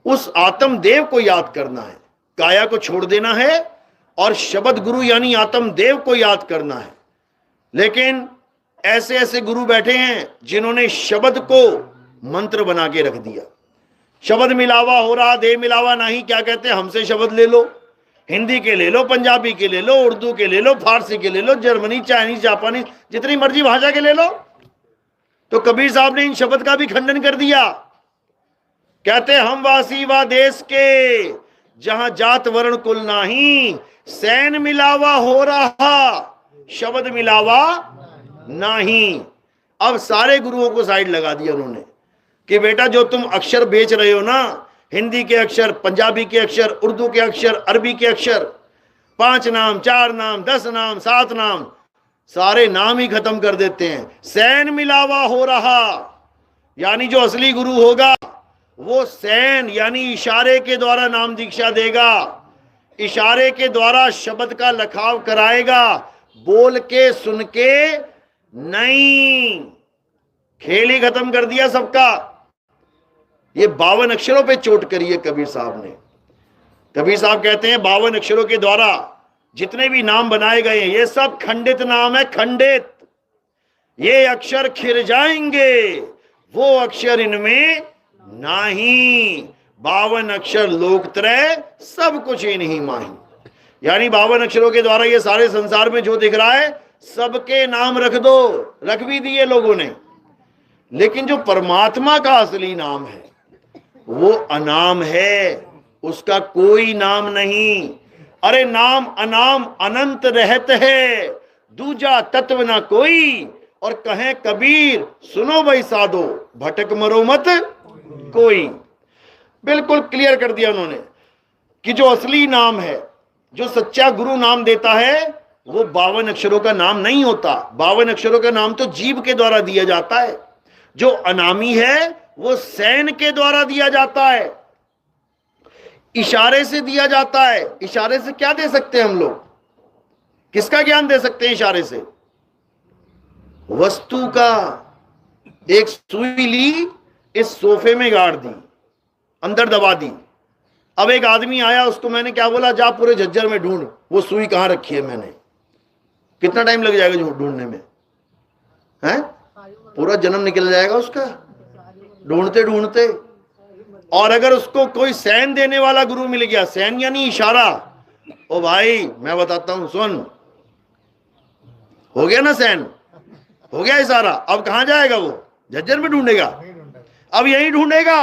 उस आत्मदेव को याद करना है, काया को छोड़ देना है और शब्द गुरु यानी आत्मदेव को याद करना है। लेकिन ऐसे ऐसे गुरु बैठे हैं जिन्होंने शब्द को मंत्र बना के रख दिया। शब्द मिलावा हो रहा देह मिलावा नहीं। क्या कहते हैं? हमसे शब्द ले लो, हिंदी के ले लो, पंजाबी के ले लो, उर्दू के ले लो, फारसी के ले लो, जर्मनी, चाइनीज, जापानी, जितनी मर्जी भाषा के ले लो। तो कबीर साहब ने इन शब्द का भी खंडन कर दिया। कहते हम वासी वा देश के, जहां जात वर्ण कुल नाही, सैन मिलावा हो रहा शब्द मिलावा नहीं। अब सारे गुरुओं को साइड लगा दिया उन्होंने कि बेटा जो तुम अक्षर बेच रहे हो ना, हिंदी के अक्षर, पंजाबी के अक्षर, उर्दू के अक्षर, अरबी के अक्षर, 5 नाम, 4 नाम, 10 नाम, 7 नाम, सारे नाम ही खत्म कर देते हैं। सैन मिलावा हो रहा, यानी जो असली गुरु होगा वो सैन यानी इशारे के द्वारा नाम दीक्षा देगा, इशारे के द्वारा शब्द का लखाव कराएगा, बोल के सुन के नहीं। खेल ही खत्म कर दिया सबका। ये 52 अक्षरों पे चोट करी है कबीर साहब ने। कबीर साहब कहते हैं 52 अक्षरों के द्वारा जितने भी नाम बनाए गए हैं ये सब खंडित नाम है, खंडित। ये अक्षर खिर जाएंगे, वो अक्षर इनमें नहीं। 52 अक्षर लोकत्रय, सब कुछ इन्हीं माही। यानी 52 अक्षरों के द्वारा ये सारे संसार में जो दिख रहा है सबके नाम रख दो, रख भी दिए लोगों ने। लेकिन जो परमात्मा का असली नाम है वो अनाम है, उसका कोई नाम नहीं। अरे नाम अनाम अनंत रहत है, दूजा तत्व ना कोई। और कहें कबीर सुनो भाई साधो, भटक मरो मत कोई। बिल्कुल क्लियर कर दिया उन्होंने कि जो असली नाम है, जो सच्चा गुरु नाम देता है, वो 52 अक्षरों का नाम नहीं होता। 52 अक्षरों का नाम तो जीव के द्वारा दिया जाता है। जो अनामी है वो सैन के द्वारा दिया जाता है। इशारे से दिया जाता है। इशारे से क्या दे सकते हैं हम लोग? किसका ज्ञान दे सकते हैं इशारे से? वस्तु का। एक सुई ली, इस सोफे में गाड़ दी, अंदर दबा दी। अब एक आदमी आया, उसको मैंने क्या बोला, जा पूरे झज्जर में ढूंढ वो सुई कहां रखी है मैंने। कितना टाइम लग जाएगा ढूंढने में? हैं? पूरा जन्म निकल जाएगा उसका ढूंढते ढूंढते। और अगर उसको कोई सैन देने वाला गुरु मिल गया, सैन यानी इशारा, ओ भाई मैं बताता हूं सुन, हो गया ना सैन, हो गया इशारा, अब कहां जाएगा वो? झज्जर में ढूंढेगा, अब यही ढूंढेगा।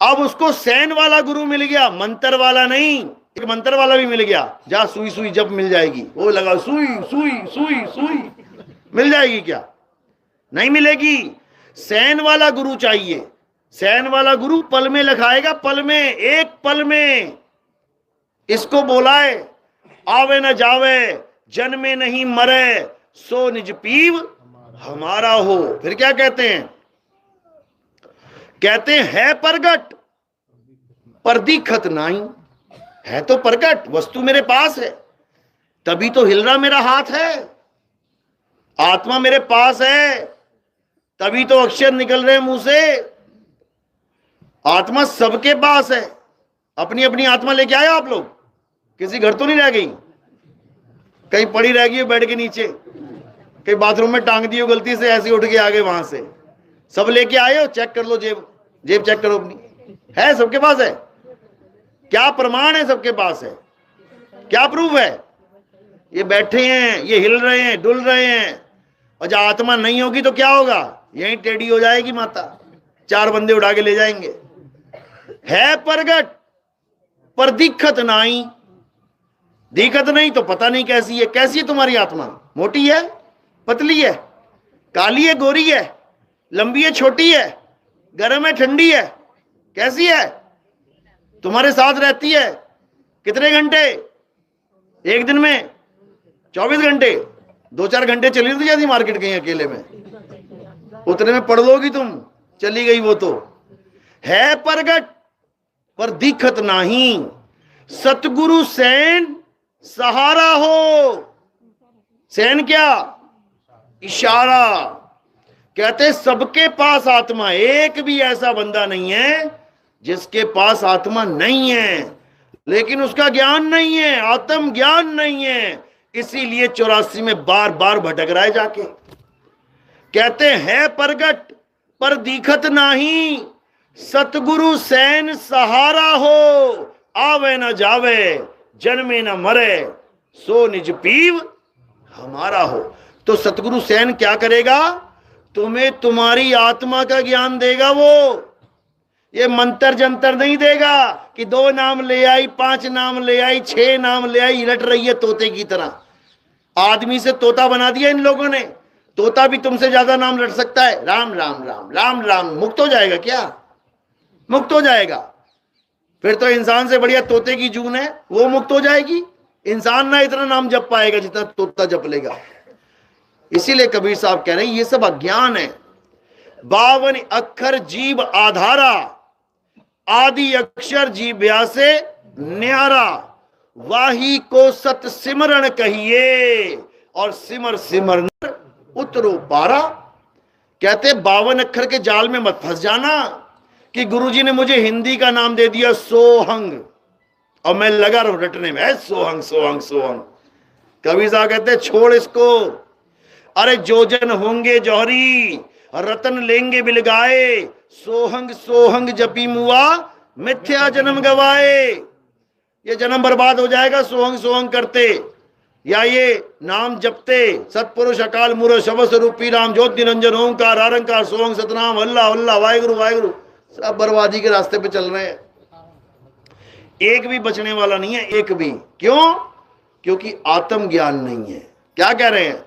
अब उसको सैन वाला गुरु मिल गया, मंत्र वाला नहीं। एक मंत्र वाला भी मिल गया, जा सुई सुई जब मिल जाएगी, वो लगा सुई सुई सुई सुई, मिल जाएगी क्या? नहीं मिलेगी। सैन वाला गुरु चाहिए। सैन वाला गुरु पल में लिखाएगा, पल में, एक पल में। इसको बोलाए, आवे न जावे, जन्मे नहीं मरे, सो निज पीव हमारा हो। फिर क्या कहते हैं? कहते है प्रगट पर दिखत नहीं। है तो प्रगट, वस्तु मेरे पास है, तभी तो हिल रहा मेरा हाथ है। आत्मा मेरे पास है, तभी तो अक्षर निकल रहे मुंह से। आत्मा सबके पास है। अपनी अपनी आत्मा लेके आए आप लोग? किसी घर तो नहीं रह गई? कहीं पड़ी रह गई बेड के नीचे, कहीं बाथरूम में टांग दी हो गलती से, ऐसे उठ के आ गए वहां से। सब लेके आए हो? चेक कर लो जेब, जेब चेक करो अपनी, है सबके पास है। क्या प्रमाण है? सबके पास है। क्या प्रूफ है? ये बैठे हैं, ये हिल रहे हैं, डुल रहे हैं। और जब आत्मा नहीं होगी तो क्या होगा? यहीं टेढ़ी हो जाएगी माता, चार बंदे उठा के ले जाएंगे। है प्रगट पर दिखत नहीं। दिखत नहीं तो पता नहीं कैसी है। कैसी है तुम्हारी आत्मा? मोटी है, पतली है, काली है, गोरी है, लंबी है, छोटी है, गर्म है, ठंडी है? कैसी है? तुम्हारे साथ रहती है कितने घंटे? एक दिन में 24 घंटे। 2-4 घंटे चली तो जाती मार्केट कहीं अकेले में, उतने में पढ़ लोगी तुम, चली गई वो तो। है प्रगट पर दिखत नहीं, सतगुरु सैन सहारा हो। सैन क्या? इशारा। कहते सबके पास आत्मा, एक भी ऐसा बंदा नहीं है जिसके पास आत्मा नहीं है, लेकिन उसका ज्ञान नहीं है, आत्म ज्ञान नहीं है। इसीलिए 84 में बार बार भटक रहा है जाके। कहते हैं प्रगट पर दिखत नहीं, सतगुरु सैन सहारा हो। आवे न जावे, जन्मे न मरे, सो निज पीव हमारा हो। तो सतगुरु सैन क्या करेगा? तुम्हें तुम्हारी आत्मा का ज्ञान देगा। वो ये मंत्र जंतर नहीं देगा कि 2 नाम ले आई, 5 नाम ले आई, 6 नाम ले आई, रट रही है तोते की तरह। आदमी से तोता बना दिया इन लोगों ने। तोता भी तुमसे ज्यादा नाम रट सकता है। राम राम राम राम राम, मुक्त हो जाएगा क्या? मुक्त हो जाएगा। फिर तो इंसान से बढ़िया तोते की जून है, वो मुक्त हो जाएगी। इंसान ना इतना नाम जप पाएगा जितना तोता जप लेगा। इसीलिए कबीर साहब कह रहे हैं ये सब अज्ञान है। 52 अक्षर जीव आधारा, आदि अक्षर जीव्या से न्यारा, वाही को सत सिमरण कहिए, और सिमर सिमर उतरो पारा। कहते 52 अक्षर के जाल में मत फंस जाना कि गुरुजी ने मुझे हिंदी का नाम दे दिया सोहंग और मैं लगा रहा हूं रटने में, सोहंग सोहंग सोहंग। कबीर साहब कहते छोड़ इसको। अरे जो जन होंगे जौहरी, रतन लेंगे बिलगाए, सोहंग सोहंग जपी मुआ, मिथ्या जन्म गवाए। ये जन्म बर्बाद हो जाएगा सोहंग सोहंग करते, या ये नाम जपते। सतपुरुष अकाल मूरत शब्द स्वरूपी राम ज्योति निरंजन ओंकार आरंकार सोहंग सतनाम अल्लाह अल्लाह वाहेगुरु वाहेगुरु। सब बर्बादी के रास्ते पे चल रहे हैं। एक भी बचने वाला नहीं है, एक भी। क्यों? क्योंकि आत्म ज्ञान नहीं है। क्या कह रहे हैं?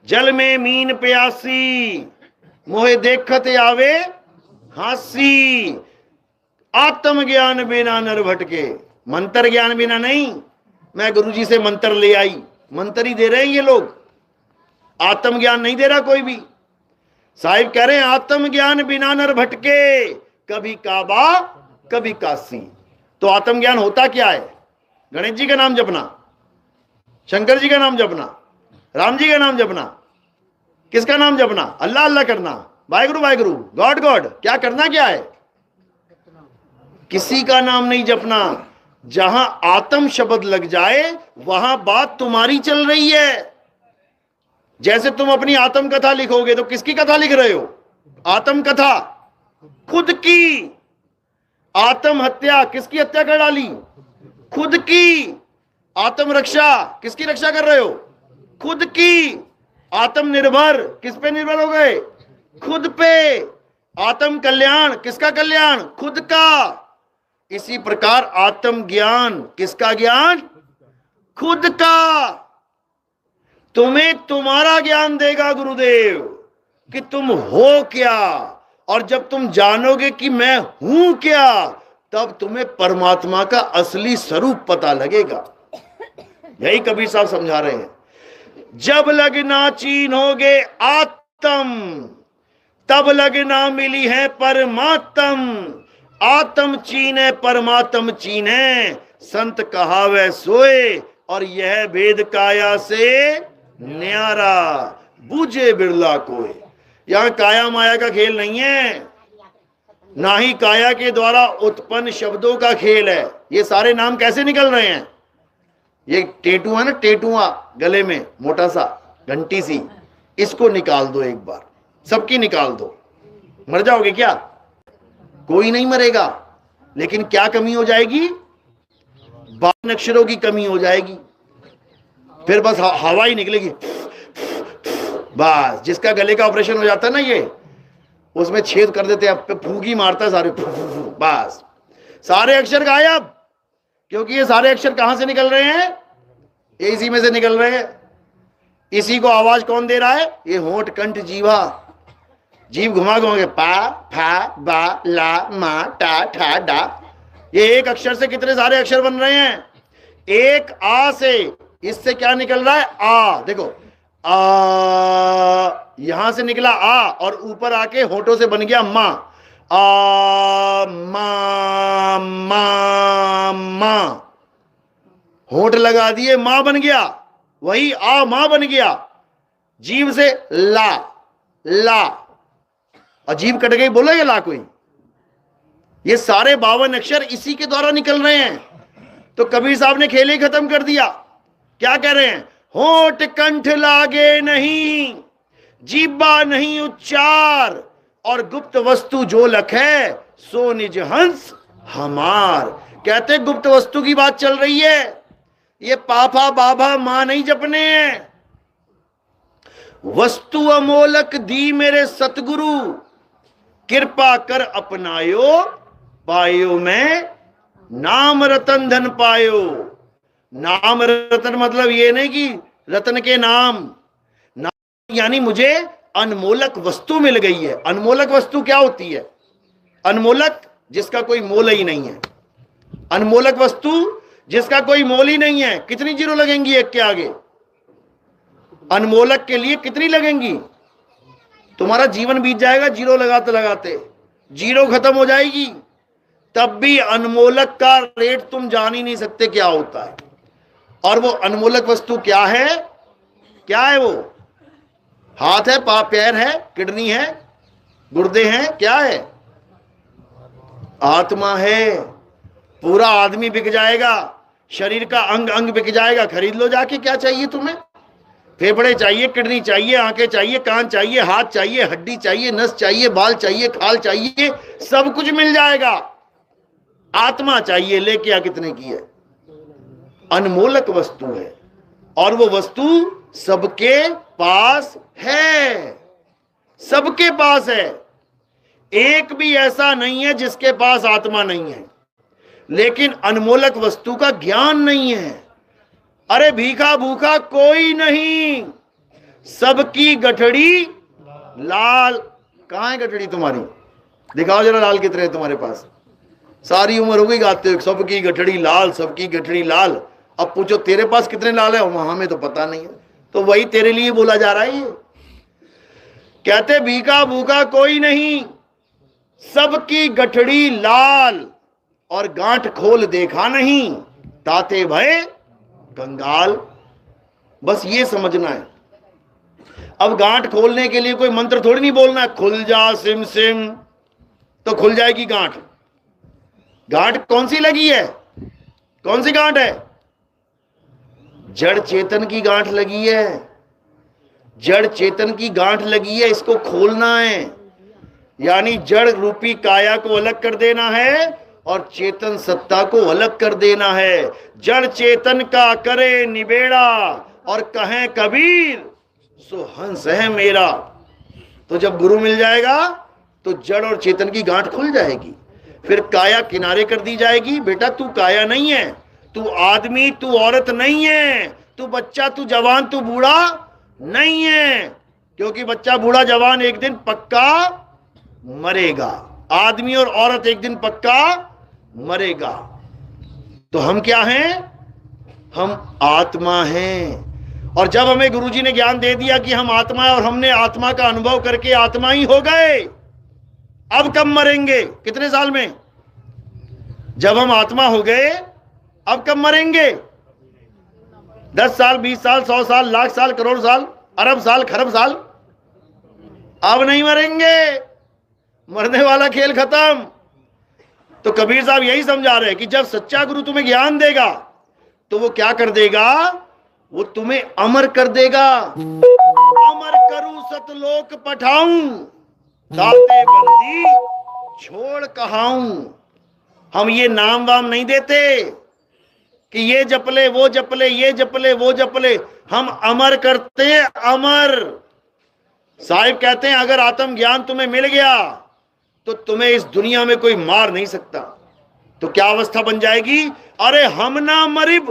जल में मीन प्यासी, मोहे देखत आवे हासी, आत्म ज्ञान बिना नर भटके। मंत्र ज्ञान बिना नहीं। मैं गुरुजी से मंत्र ले आई, मंत्र ही दे रहे हैं ये लोग, आत्म ज्ञान नहीं दे रहा कोई भी। साहिब कह रहे हैं आत्म ज्ञान बिना नर भटके, कभी काबा कभी काशी। तो आत्मज्ञान होता क्या है? गणेश जी का नाम जपना, शंकर जी का नाम जपना, राम जी का नाम जपना, किसका नाम जपना? अल्लाह अल्लाह करना, वाहिगुरु वाहिगुरु, गॉड गॉड। क्या करना क्या है? किसी का नाम नहीं जपना। जहां आत्म शब्द लग जाए वहां बात तुम्हारी चल रही है। जैसे तुम अपनी आत्म कथा लिखोगे तो किसकी कथा लिख रहे हो? आत्म कथा, खुद की। आत्म हत्या, किसकी हत्या कर डाली? खुद की। आत्म रक्षा, किसकी रक्षा कर रहे हो? खुद की। आत्मनिर्भर, किस पे निर्भर हो गए? खुद पे। आत्म कल्याण, किसका कल्याण? खुद का। इसी प्रकार आत्म ज्ञान, किसका ज्ञान? खुद का। तुम्हें तुम्हारा ज्ञान देगा गुरुदेव कि तुम हो क्या, और जब तुम जानोगे कि मैं हूं क्या, तब तुम्हें परमात्मा का असली स्वरूप पता लगेगा। यही कबीर साहब समझा रहे हैं। जब लगना चीन्होगे आत्म, तब लगना मिली है परमात्म। आत्म चीने परमात्म चीने, संत कहावे सोए, और यह भेद काया से न्यारा, बूझे बिरला कोई। यहां काया माया का खेल नहीं है, ना ही काया के द्वारा उत्पन्न शब्दों का खेल है। ये सारे नाम कैसे निकल रहे हैं? ये टेटू है ना, टेटुआ गले में मोटा सा घंटी सी, इसको निकाल दो एक बार, सबकी निकाल दो। मर जाओगे क्या? कोई नहीं मरेगा, लेकिन क्या कमी हो जाएगी? 12 अक्षरों की कमी हो जाएगी। फिर बस हवा ही निकलेगी बस। जिसका गले का ऑपरेशन हो जाता है ना, ये उसमें छेद कर देते हैं, फूंकी मारता है सारे, बस सारे अक्षर गायब। क्योंकि ये सारे अक्षर कहां से निकल रहे हैं? इसी में से निकल रहे हैं। इसी को आवाज कौन दे रहा है? ये होंठ कंठ जीवा। जीव घुमा घुमा के पा फा बा ला मा टा ठा डा, ये एक अक्षर से कितने सारे अक्षर बन रहे हैं? एक आ से, इससे क्या निकल रहा है? आ। देखो, आ यहां से निकला आ, और ऊपर आके होठों से बन गया मा। आ मा मा मा, होठ लगा दिए, मां बन गया। वही आ मां बन गया। जीव से ला, ला, और जीव कट गई, बोलेगा ला कोई? ये सारे 52 अक्षर इसी के द्वारा निकल रहे हैं। तो कबीर साहब ने खेल ही खत्म कर दिया। क्या कह रहे हैं? होठ कंठ लागे नहीं, जीबा नहीं उच्चार, और गुप्त वस्तु जो लखे सो निज हंस हमार। कहते गुप्त वस्तु की बात चल रही है। ये पापा बाबा मां नहीं जपने हैं। वस्तु अमोलक दी मेरे सतगुरु, कृपा कर अपनायो, पायो में नाम रतन धन पायो। नाम रतन मतलब ये नहीं कि रतन के नाम, यानी मुझे अनमोलक वस्तु मिल गई है। अनमोलक वस्तु क्या होती है? अनमोलक जिसका कोई मोल ही नहीं है। अनमोलक वस्तु जिसका कोई मोल ही नहीं है। कितनी जीरो लगेंगी एक के आगे? अनमोलक के लिए कितनी लगेंगी? तुम्हारा जीवन बीत जाएगा जीरो लगाते लगाते, जीरो खत्म हो जाएगी, तब भी अनमोलक का रेट तुम जान ही नहीं सकते क्या होता है। और वो अनमोलक वस्तु क्या है? क्या है वो? हाथ है, पैर है, किडनी है, गुर्दे हैं, क्या है? आत्मा है। पूरा आदमी बिक जाएगा, शरीर का अंग अंग बिक जाएगा, खरीद लो जाके। क्या चाहिए तुम्हें? फेफड़े चाहिए, किडनी चाहिए, आंखें चाहिए, कान चाहिए, हाथ चाहिए, हड्डी चाहिए, नस चाहिए, बाल चाहिए, खाल चाहिए, सब कुछ मिल जाएगा। आत्मा चाहिए, लेके आ कितने की है? अनमोलक वस्तु है, और वो वस्तु सबके पास है। सबके पास है। एक भी ऐसा नहीं है जिसके पास आत्मा नहीं है, लेकिन अनमोलक वस्तु का ज्ञान नहीं है। अरे भीखा भूखा कोई नहीं, सबकी गठड़ी लाल। कहां है गठड़ी तुम्हारी? दिखाओ जरा, लाल कितने हैं तुम्हारे पास? सारी उम्र हो गई गाते हो सबकी गठड़ी लाल, सबकी गठड़ी लाल। अब पूछो तेरे पास कितने लाल है? वहां में तो पता नहीं है। तो वही तेरे लिए बोला जा रहा है। ये कहते भीखा भूखा कोई नहीं, सबकी गठड़ी लाल। और गांठ खोल देखा नहीं, ताते भय कंगाल। बस ये समझना है। अब गांठ खोलने के लिए कोई मंत्र थोड़ी नहीं बोलना है, खुल जा सिम सिम, तो खुल जाएगी गांठ। गांठ कौन सी लगी है? कौन सी गांठ है? जड़ चेतन की गांठ लगी है। जड़ चेतन की गांठ लगी है, इसको खोलना है। यानी जड़ रूपी काया को अलग कर देना है और चेतन सत्ता को अलग कर देना है। जड़ चेतन का करे निबेड़ा और कहें कबीर सो हंस है मेरा। तो जब गुरु मिल जाएगा तो जड़ और चेतन की गांठ खुल जाएगी। फिर काया किनारे कर दी जाएगी। बेटा तू काया नहीं है, तू आदमी, तू औरत नहीं है, तू बच्चा, तू जवान, तू बूढ़ा नहीं है। क्योंकि बच्चा, बूढ़ा, जवान एक दिन पक्का मरेगा। आदमी और औरत एक दिन पक्का मरेगा। तो हम क्या हैं? हम आत्मा हैं। और जब हमें गुरुजी ने ज्ञान दे दिया कि हम आत्मा है और हमने आत्मा का अनुभव करके आत्मा ही हो गए, अब कब मरेंगे? कितने साल में? जब हम आत्मा हो गए अब कब मरेंगे? 10 साल, 20 साल, 100 साल, लाख साल, करोड़ साल, अरब साल, खरब साल? अब नहीं मरेंगे। मरने वाला खेल खत्म। तो कबीर साहब यही समझा रहे हैं कि जब सच्चा गुरु तुम्हें ज्ञान देगा तो वो क्या कर देगा? वो तुम्हें अमर कर देगा। अमर करूं सतलोक पठाऊं, दाते बंदी छोड़ कहाऊं। हम ये नाम वाम नहीं देते कि ये जपले, वो जपले, ये जपले, वो जपले। हम अमर करते हैं, अमर। साहिब कहते हैं अगर आत्म ज्ञान तुम्हें मिल गया तो तुम्हें इस दुनिया में कोई मार नहीं सकता। तो क्या अवस्था बन जाएगी? अरे हम ना मरिब,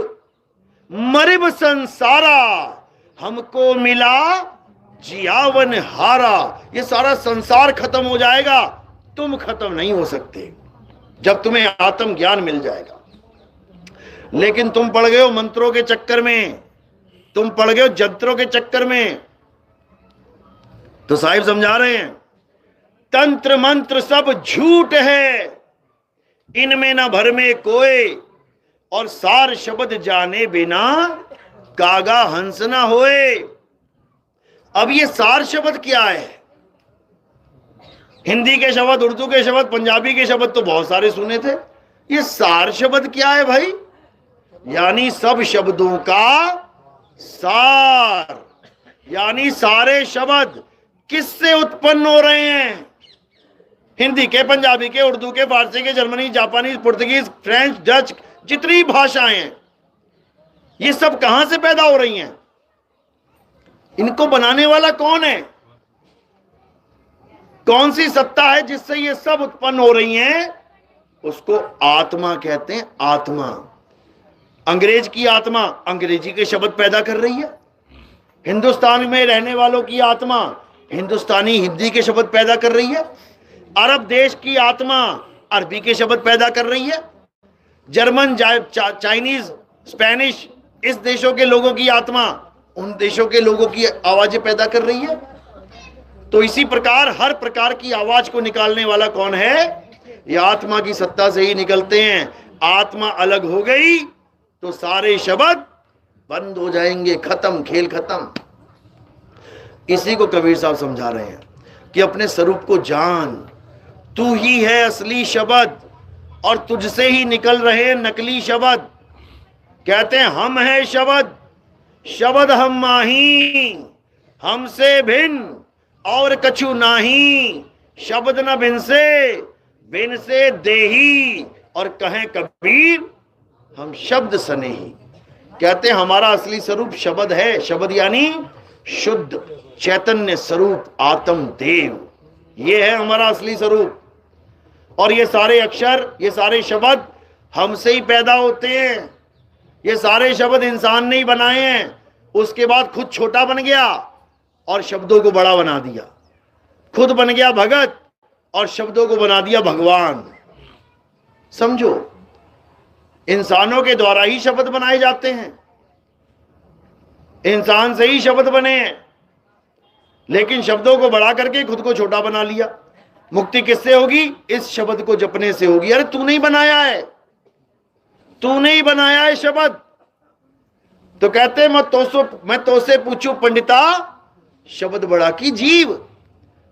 मरिब संसारा, हमको मिला जियावन हारा। ये सारा संसार खत्म हो जाएगा, तुम खत्म नहीं हो सकते जब तुम्हें आत्म ज्ञान मिल जाएगा। लेकिन तुम पड़ गए हो मंत्रों के चक्कर में, तुम पड़ गए हो जंत्रों के चक्कर में। तो साहिब समझा रहे हैं तंत्र मंत्र सब झूठ है, इनमें न भर में कोई, और सार शब्द जाने बिना कागा हंस ना होए। अब ये सार शब्द क्या है? हिंदी के शब्द, उर्दू के शब्द, पंजाबी के शब्द तो बहुत सारे सुने थे। ये सार शब्द क्या है भाई? यानी सब शब्दों का सार। यानी सारे शब्द किससे उत्पन्न हो रहे हैं? हिंदी के, पंजाबी के, उर्दू के, फारसी के, जर्मनी, जापानी, पुर्तगीज, फ्रेंच, डच, जितनी भाषाएं हैं ये सब कहां से पैदा हो रही हैं? इनको बनाने वाला कौन है? कौन सी सत्ता है जिससे ये सब उत्पन्न हो रही हैं? उसको आत्मा कहते हैं। आत्मा, अंग्रेज की आत्मा अंग्रेजी के शब्द पैदा कर रही है। हिंदुस्तान में रहने वालों की आत्मा हिंदुस्तानी हिंदी के शब्द पैदा कर रही है। अरब देश की आत्मा अरबी के शब्द पैदा कर रही है। जर्मन, चाइनीज, स्पेनिश, इस देशों के लोगों की आत्मा उन देशों के लोगों की आवाजें पैदा कर रही है। तो इसी प्रकार हर प्रकार की आवाज को निकालने वाला कौन है? ये आत्मा की सत्ता से ही निकलते हैं। आत्मा अलग हो गई तो सारे शब्द बंद हो जाएंगे, खत्म, खेल खत्म। इसी को कबीर साहब समझा रहे हैं कि अपने स्वरूप को जान, तू ही है असली शब्द और तुझसे ही निकल रहे नकली शब्द। कहते हैं हम हैं शब्द, शब्द हम माही, हमसे भिन्न और कछु नाही। शब्द न भिन से देही, और कहें कबीर हम शब्द सने ही। कहते हैं हमारा असली स्वरूप शब्द है। शब्द यानी शुद्ध चैतन्य स्वरूप आत्म देव, ये है हमारा असली स्वरूप। और ये सारे अक्षर, ये सारे शब्द हमसे ही पैदा होते हैं। ये सारे शब्द इंसान ने ही बनाए हैं। उसके बाद खुद छोटा बन गया और शब्दों को बड़ा बना दिया। खुद बन गया भगत और शब्दों को बना दिया भगवान। समझो, इंसानों के द्वारा ही शब्द बनाए जाते हैं, इंसान से ही शब्द बने हैं, लेकिन शब्दों को बड़ा करके खुद को छोटा बना लिया। मुक्ति किससे होगी? इस शब्द को जपने से होगी। अरे तू नहीं बनाया है, तू नहीं बनाया है शब्द। तो कहते मैं तो से पूछूं पंडिता, शब्द बड़ा की जीव।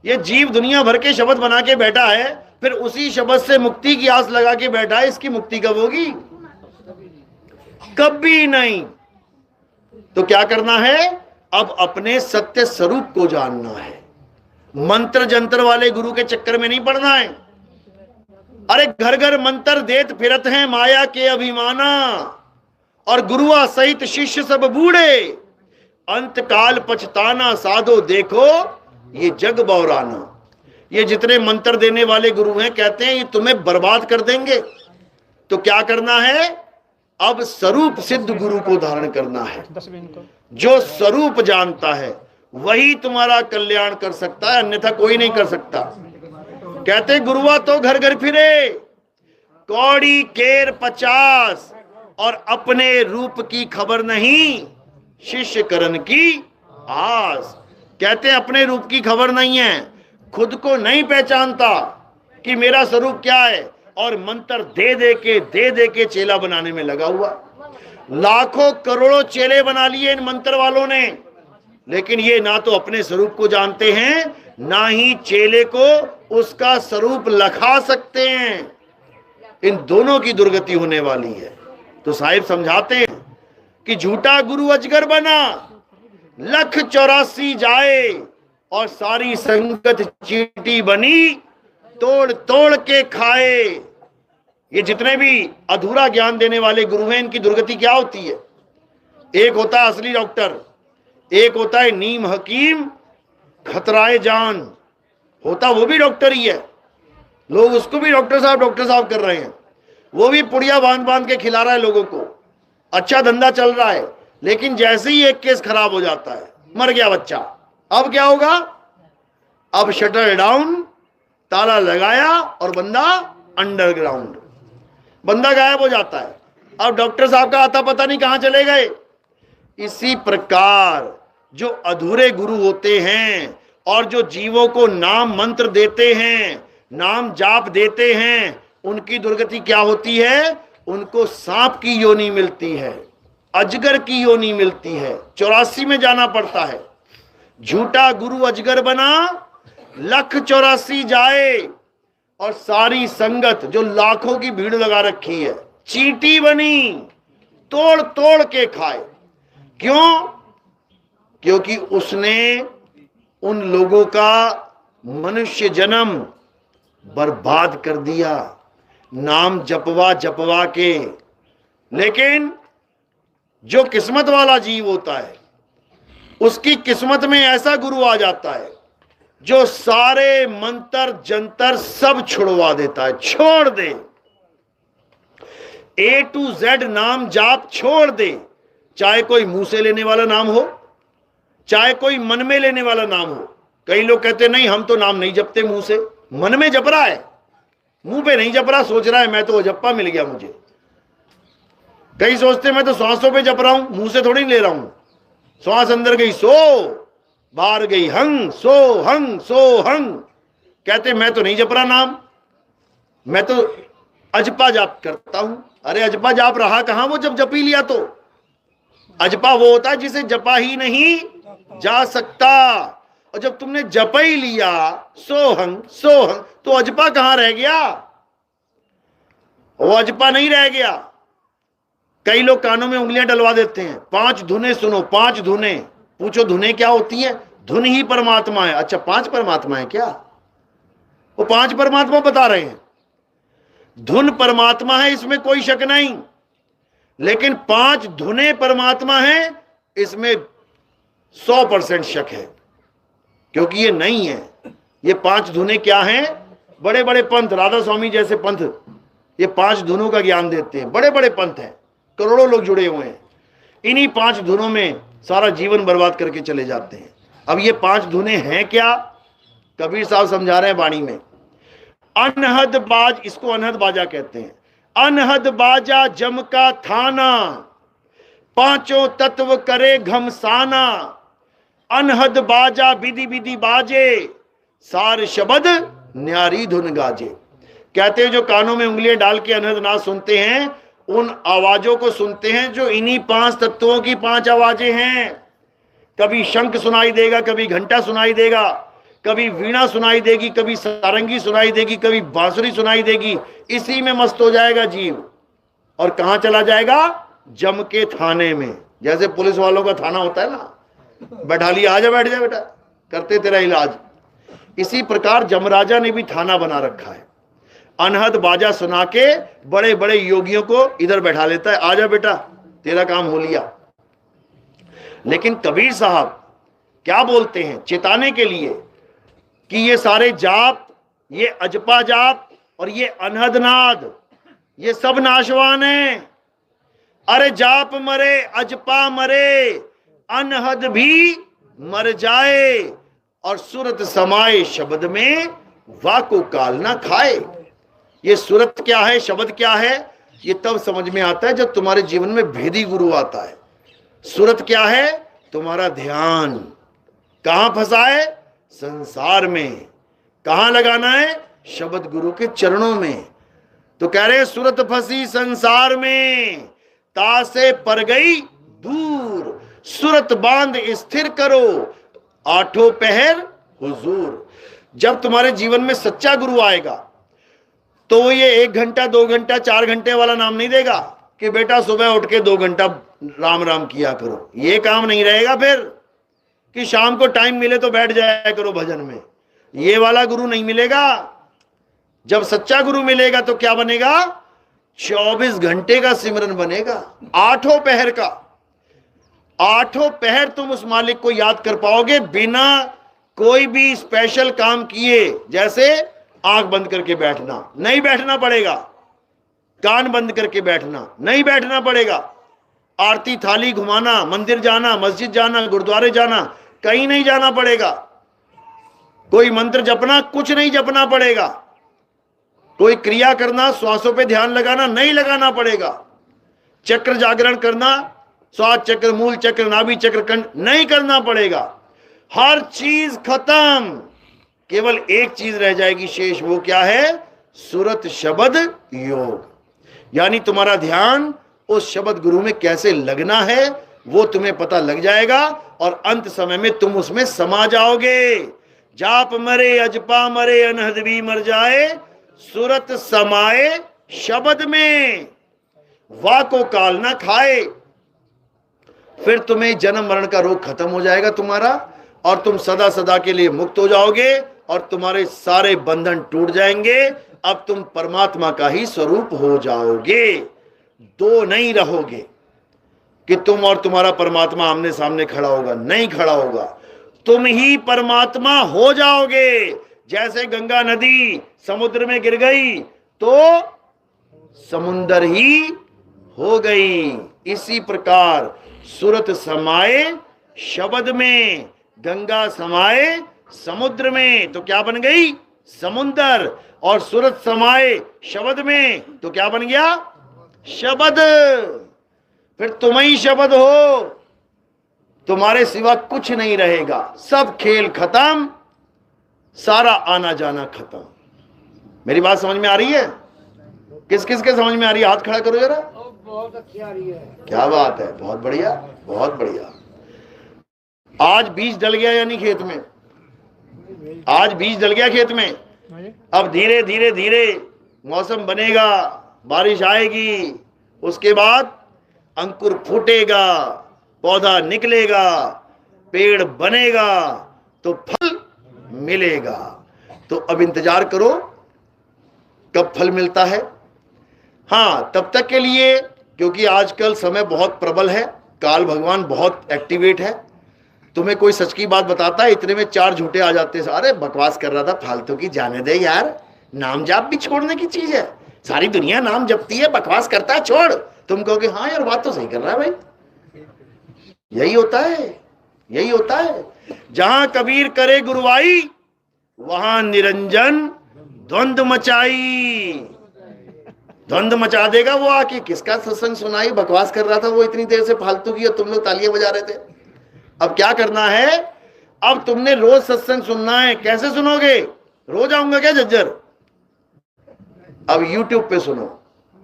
ये जीव दुनिया भर के शब्द बना के बैठा है, फिर उसी शब्द से मुक्ति की आस लगा के बैठा है। इसकी मुक्ति कब होगी? कभी नहीं। तो क्या करना है? अब अपने सत्य स्वरूप को जानना है। मंत्र जंतर वाले गुरु के चक्कर में नहीं पड़ना है। अरे घर घर मंत्र देत फिरत हैं माया के अभिमाना, और गुरुआ सहित शिष्य सब बूढ़े, अंत काल पछताना साधो देखो ये जग बौराना। ये जितने मंत्र देने वाले गुरु हैं कहते हैं ये तुम्हें बर्बाद कर देंगे। तो क्या करना है? अब स्वरूप सिद्ध गुरु को धारण करना है। जो स्वरूप जानता है वही तुम्हारा कल्याण कर सकता है, अन्यथा कोई नहीं कर सकता। कहते गुरुआ तो घर घर फिरे, कौड़ी केर 50, और अपने रूप की खबर नहीं, शिष्य करण की आस। कहते अपने रूप की खबर नहीं है, खुद को नहीं पहचानता कि मेरा स्वरूप क्या है, और मंत्र दे दे के चेला बनाने में लगा हुआ। लाखों करोड़ों चेले बना लिए इन मंत्र वालों ने, लेकिन ये ना तो अपने स्वरूप को जानते हैं, ना ही चेले को उसका स्वरूप लखा सकते हैं। इन दोनों की दुर्गति होने वाली है। तो साहिब समझाते हैं कि झूठा गुरु अजगर बना, 184 जाए, और सारी संगत चींटी बनी, तोड़ तोड़ के खाए। ये जितने भी अधूरा ज्ञान देने वाले गुरु हैं, इनकी दुर्गति क्या होती है? एक होता है असली डॉक्टर, एक होता है नीम हकीम, खतराए जान होता, वो भी डॉक्टर ही है। लोग उसको भी डॉक्टर साहब कर रहे हैं। वो भी पुड़िया बांध बांध के खिला रहा है लोगों को, अच्छा धंधा चल रहा है। लेकिन जैसे ही एक केस खराब हो जाता है, मर गया बच्चा, अब क्या होगा? अब शटर डाउन, ताला लगाया, और बंदा अंडरग्राउंड, बंदा गायब हो जाता है। अब डॉक्टर साहब का आता पता नहीं कहां चले गए। इसी प्रकार जो अधूरे गुरु होते हैं और जो जीवों को नाम मंत्र देते हैं, नाम जाप देते हैं, उनकी दुर्गति क्या होती है? उनको सांप की योनि मिलती है, अजगर की योनि मिलती है, 84 में जाना पड़ता है। झूठा गुरु अजगर बना, 184 जाए, और सारी संगत जो लाखों की भीड़ लगा रखी है, चींटी बनी, तोड़ तोड़ के खाए। क्यों? क्योंकि उसने उन लोगों का मनुष्य जन्म बर्बाद कर दिया, नाम जपवा के। लेकिन जो किस्मत वाला जीव होता है, उसकी किस्मत में ऐसा गुरु आ जाता है जो सारे मंत्र जंतर सब छुड़वा देता है, छोड़ दे, A to Z नाम जाप छोड़ दे। चाहे कोई मुंह से लेने वाला नाम हो, चाहे कोई मन में लेने वाला नाम हो। कई लोग कहते नहीं हम तो नाम नहीं जपते मुंह से, मन में जप रहा है, मुंह पे नहीं जप रहा, सोच रहा है मैं तो जप्पा मिल गया मुझे। कई सोचते मैं तो सांसों पे जप रहा हूं, मुंह से थोड़ी ले रहा हूं। श्वास अंदर गई सो, बाहर गई हंग सो हंग सो हंग। कहते मैं तो नहीं जप रहा नाम, मैं तो अजपा जाप करता हूं। अरे अजपा जाप रहा कहां वो जब जप ही लिया तो? अजपा वो होता है जिसे जपा ही नहीं जा सकता, और जब तुमने जप ही लिया सोहंग सोहंग, तो अजपा कहां रह गया? वो अजपा नहीं रह गया। कई लोग कानों में उंगलियां डलवा देते हैं, 5 धुनें सुनो, 5 धुनें। पूछो धुनें क्या होती है? धुन ही परमात्मा है। अच्छा 5 परमात्मा है क्या? वो 5 परमात्मा बता रहे हैं। धुन परमात्मा है, इसमें कोई शक नहीं, लेकिन 5 धुनें परमात्मा है, इसमें 100% शक है, क्योंकि ये नहीं है। ये 5 धुनें क्या हैं? बड़े बड़े पंथ, राधा स्वामी जैसे पंथ, ये 5 धुनों का ज्ञान देते हैं। बड़े बड़े पंथ हैं, करोड़ों लोग जुड़े हुए हैं, इन्हीं 5 धुनों में सारा जीवन बर्बाद करके चले जाते हैं। अब ये 5 धुनें हैं क्या? कबीर साहब समझा रहे हैं वाणी में। अनहद बाज, इसको अनहद बाजा कहते हैं। अनहद बाजा जम का थाना, 5 तत्व करे घमसाना। अनहद बाजा विधि विधि बाजे, सार शब्द न्यारी धुन गाजे। कहते हैं जो कानों में उंगलियां डाल के अनहद नाद सुनते हैं, उन आवाजों को सुनते हैं जो इन्हीं 5 तत्वों की 5 आवाजें हैं। कभी शंख सुनाई देगा, कभी घंटा सुनाई देगा, कभी वीणा सुनाई देगी, कभी सारंगी सुनाई देगी, कभी बांसुरी सुनाई देगी। इसी में मस्त हो जाएगा जीव। और कहां चला जाएगा? जम के थाने में। जैसे पुलिस वालों का थाना होता है ना, बैठा लिया, आजा बैठ जा बेटा, करते तेरा इलाज। इसी प्रकार जमराजा ने भी थाना बना रखा है। अनहद बाजा सुना के बड़े बड़े योगियों को इधर बैठा लेता है, आजा बेटा तेरा काम हो लिया। लेकिन कबीर साहब क्या बोलते हैं चिताने के लिए कि ये सारे जाप, ये अजपा जाप और ये अनहद नाद, ये सब नाशवान है। अरे जाप मरे, अजपा मरे, अनहद भी मर जाए, और सूरत समाए शब्द में, वाको काल ना खाए। ये सूरत क्या है, शब्द क्या है, ये तब समझ में आता है जब तुम्हारे जीवन में भेदी गुरु आता है। सूरत क्या है? तुम्हारा ध्यान कहां फंसा है? संसार में। कहां लगाना है? शब्द गुरु के चरणों में। तो कह रहे सूरत फंसी संसार में, तासे पर गई दूर, सूरत बांध स्थिर करो, 8 पहर हुजूर। जब तुम्हारे जीवन में सच्चा गुरु आएगा तो वो ये 1 घंटा 2 घंटा 4 घंटे वाला नाम नहीं देगा कि बेटा सुबह उठ के 2 घंटा राम राम किया करो। ये काम नहीं रहेगा फिर कि शाम को टाइम मिले तो बैठ जाया करो भजन में। ये वाला गुरु नहीं मिलेगा। जब सच्चा गुरु मिलेगा तो क्या बनेगा? 24 घंटे का सिमरन बनेगा, 8 पहर का। 8 पहर तुम उस मालिक को याद कर पाओगे बिना कोई भी स्पेशल काम किए। जैसे आंख बंद करके बैठना, नहीं बैठना पड़ेगा। कान बंद करके बैठना, नहीं बैठना पड़ेगा। आरती थाली घुमाना, मंदिर जाना, मस्जिद जाना, गुरुद्वारे जाना, कहीं नहीं जाना पड़ेगा। कोई मंत्र जपना, कुछ नहीं जपना पड़ेगा। कोई क्रिया करना, श्वासों पे ध्यान लगाना, नहीं लगाना पड़ेगा। चक्र जागरण करना, श्वास चक्र, मूल चक्र, नाभि चक्र, कंठ, नहीं करना पड़ेगा। हर चीज खत्म, केवल एक चीज रह जाएगी शेष। वो क्या है? सूरत शब्द योग। यानी तुम्हारा ध्यान उस शब्द गुरु में कैसे लगना है वो तुम्हें पता लग जाएगा, और अंत समय में तुम उसमें समा जाओगे। जाप मरे, अजपा मरे, अनहद भी मर जाए, सूरत समाए शब्द में, वाको काल ना खाए। फिर तुम्हें जन्म मरण का रोग खत्म हो जाएगा तुम्हारा, और तुम सदा सदा के लिए मुक्त हो जाओगे, और तुम्हारे सारे बंधन टूट जाएंगे। अब तुम परमात्मा का ही स्वरूप हो जाओगे। 2 नहीं रहोगे कि तुम और तुम्हारा परमात्मा आमने सामने खड़ा होगा, नहीं खड़ा होगा। तुम ही परमात्मा हो जाओगे। जैसे गंगा नदी समुद्र में गिर गई तो समुंदर ही हो गई, इसी प्रकार सूरत समाए शब्द में, गंगा समाए समुद्र में, तो क्या बन गई? समुंदर। और सूरत समाए शब्द में तो क्या बन गया? शब्द। फिर तुम ही शब्द हो, तुम्हारे सिवा कुछ नहीं रहेगा। सब खेल खत्म, सारा आना जाना खत्म। मेरी बात समझ में आ रही है? किस किस के समझ में आ रही है? हाथ खड़ा करो जरा। बहुत अच्छी आ रही है। क्या बात है, बहुत बढ़िया, बहुत बढ़िया। आज बीज डल गया यानी खेत में, आज बीज डल गया खेत में। अब धीरे धीरे धीरे मौसम बनेगा, बारिश आएगी, उसके बाद अंकुर फूटेगा, पौधा निकलेगा, पेड़ बनेगा, तो फल मिलेगा। तो अब इंतजार करो कब फल मिलता है। हाँ, तब तक के लिए, क्योंकि आजकल समय बहुत प्रबल है, काल भगवान बहुत एक्टिवेट है। तुम्हें कोई सच की बात बताता है, इतने में 4 झूठे आ जाते हैं। अरे बकवास कर रहा था, फालतू की, जाने दे यार, नाम जाप भी छोड़ने की चीज है। सारी दुनिया नाम जपती है, बकवास करता है, छोड़। तुम कहोगे हाँ यार बात तो सही कर रहा है भाई। यही होता है, यही होता है। जहां कबीर करे गुरुवाई, वहां निरंजन द्वंद मचाई। द्वंद मचा देगा वो आके। किसका सत्संग सुनाई? बकवास कर रहा था वो इतनी देर से फालतू की, और तुम लोग तालियां बजा रहे थे। अब क्या करना है? अब तुमने रोज सत्संग सुनना है। कैसे सुनोगे? रोज आऊंगा क्या झज्जर? अब YouTube पे सुनो,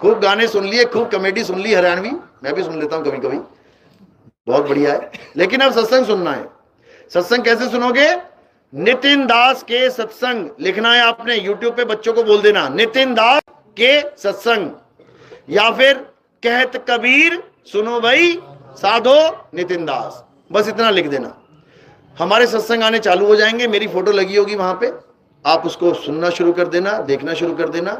खूब गाने सुन लिए, खूब कॉमेडी सुन ली हरियाणवी, मैं भी सुन लेता हूं कभी कभी, बहुत बढ़िया है। लेकिन अब सत्संग सुनना है। सत्संग कैसे सुनोगे? नितिन दास के सत्संग लिखना है आपने, YouTube पे बच्चों को बोल देना नितिन दास के सत्संग, या फिर कहत कबीर सुनो भाई साधो नितिन दास, बस इतना लिख देना। हमारे सत्संग आने चालू हो जाएंगे, मेरी फोटो लगी होगी वहां पे, आप उसको सुनना शुरू कर देना, देखना शुरू कर देना।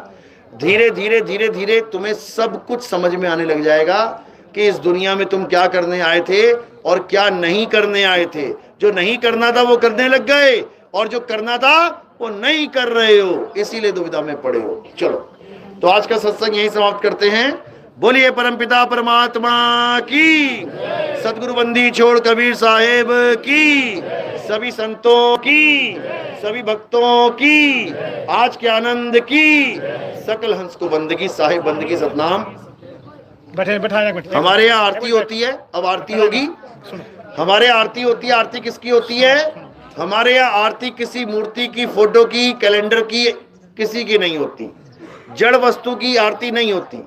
धीरे धीरे धीरे धीरे तुम्हें सब कुछ समझ में आने लग जाएगा कि इस दुनिया में तुम क्या करने आए थे और क्या नहीं करने आए थे। जो नहीं करना था वो करने लग गए, और जो करना था वो नहीं कर रहे हो, इसीलिए दुविधा में पड़े हो। चलो, तो आज का सत्संग यही समाप्त करते हैं। बोलिए परमपिता परमात्मा की, सतगुरु बंदी छोड़ कबीर साहेब की, सभी संतों की, सभी भक्तों की, आज के आनंद की, सकल हंस को बंदगी, साहिब बंदगी, सतनाम। हमारे यहाँ आरती होती है, अब आरती होगी। हमारे यहाँ आरती होती है। आरती किसकी होती है? हमारे यहाँ आरती किसी मूर्ति की, फोटो की, कैलेंडर की, किसी की नहीं होती। जड़ वस्तु की आरती नहीं होती।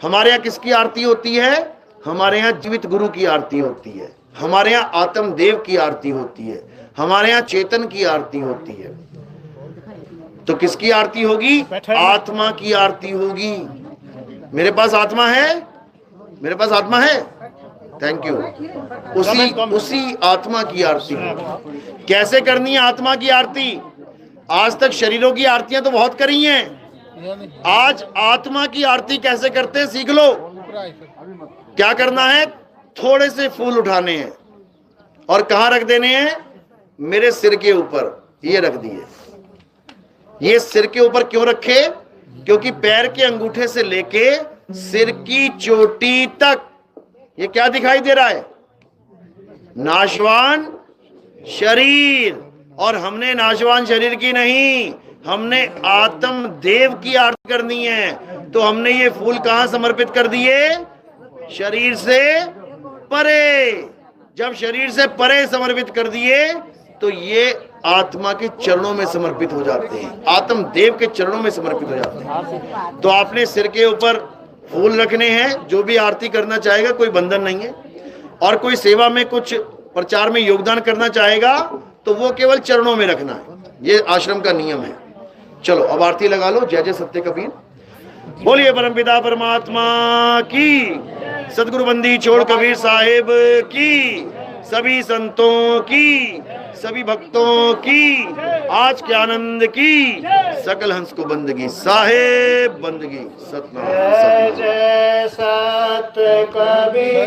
हमारे यहाँ किसकी आरती होती है? हमारे यहाँ जीवित गुरु की आरती होती है। हमारे यहाँ आत्म देव की आरती होती है। हमारे यहाँ चेतन की आरती होती है। तो किसकी आरती होगी? आत्मा की आरती होगी। मेरे पास आत्मा है, मेरे पास आत्मा है, थैंक यू। उसी आत्मा की आरती कैसे करनी है? आत्मा की आरती आज तक शरीरों की आरतियां तो बहुत करी हैं, आज आत्मा की आरती कैसे करते हैं सीख लो। क्या करना है? थोड़े से फूल उठाने हैं और कहां रख देने हैं? मेरे सिर के ऊपर। ये रख दिए। ये सिर के ऊपर क्यों रखे? क्योंकि पैर के अंगूठे से लेके सिर की चोटी तक ये क्या दिखाई दे रहा है? नाशवान शरीर। और हमने नाशवान शरीर की नहीं, हमने आत्म देव की आरती करनी है। तो हमने ये फूल कहां समर्पित कर दिए? शरीर से परे। जब शरीर से परे समर्पित कर दिए तो ये आत्मा के चरणों में समर्पित हो जाते हैं, आत्म देव के चरणों में समर्पित हो जाते हैं। तो आपने सिर के ऊपर फूल रखने हैं। जो भी आरती करना चाहेगा, कोई बंधन नहीं है। और कोई सेवा में, कुछ प्रचार में योगदान करना चाहेगा तो वो केवल चरणों में रखना है। ये आश्रम का नियम है। चलो, अब आरती लगा लो। जय जय सत्य कबीर। बोलिए परमपिता परमात्मा की, सतगुरु बंदी छोड़ कबीर साहेब की, सभी संतों की, सभी भक्तों की, आज के आनंद की, सकल हंस को बंदगी, साहेब बंदगी, सतनाम। जय सत कबीर।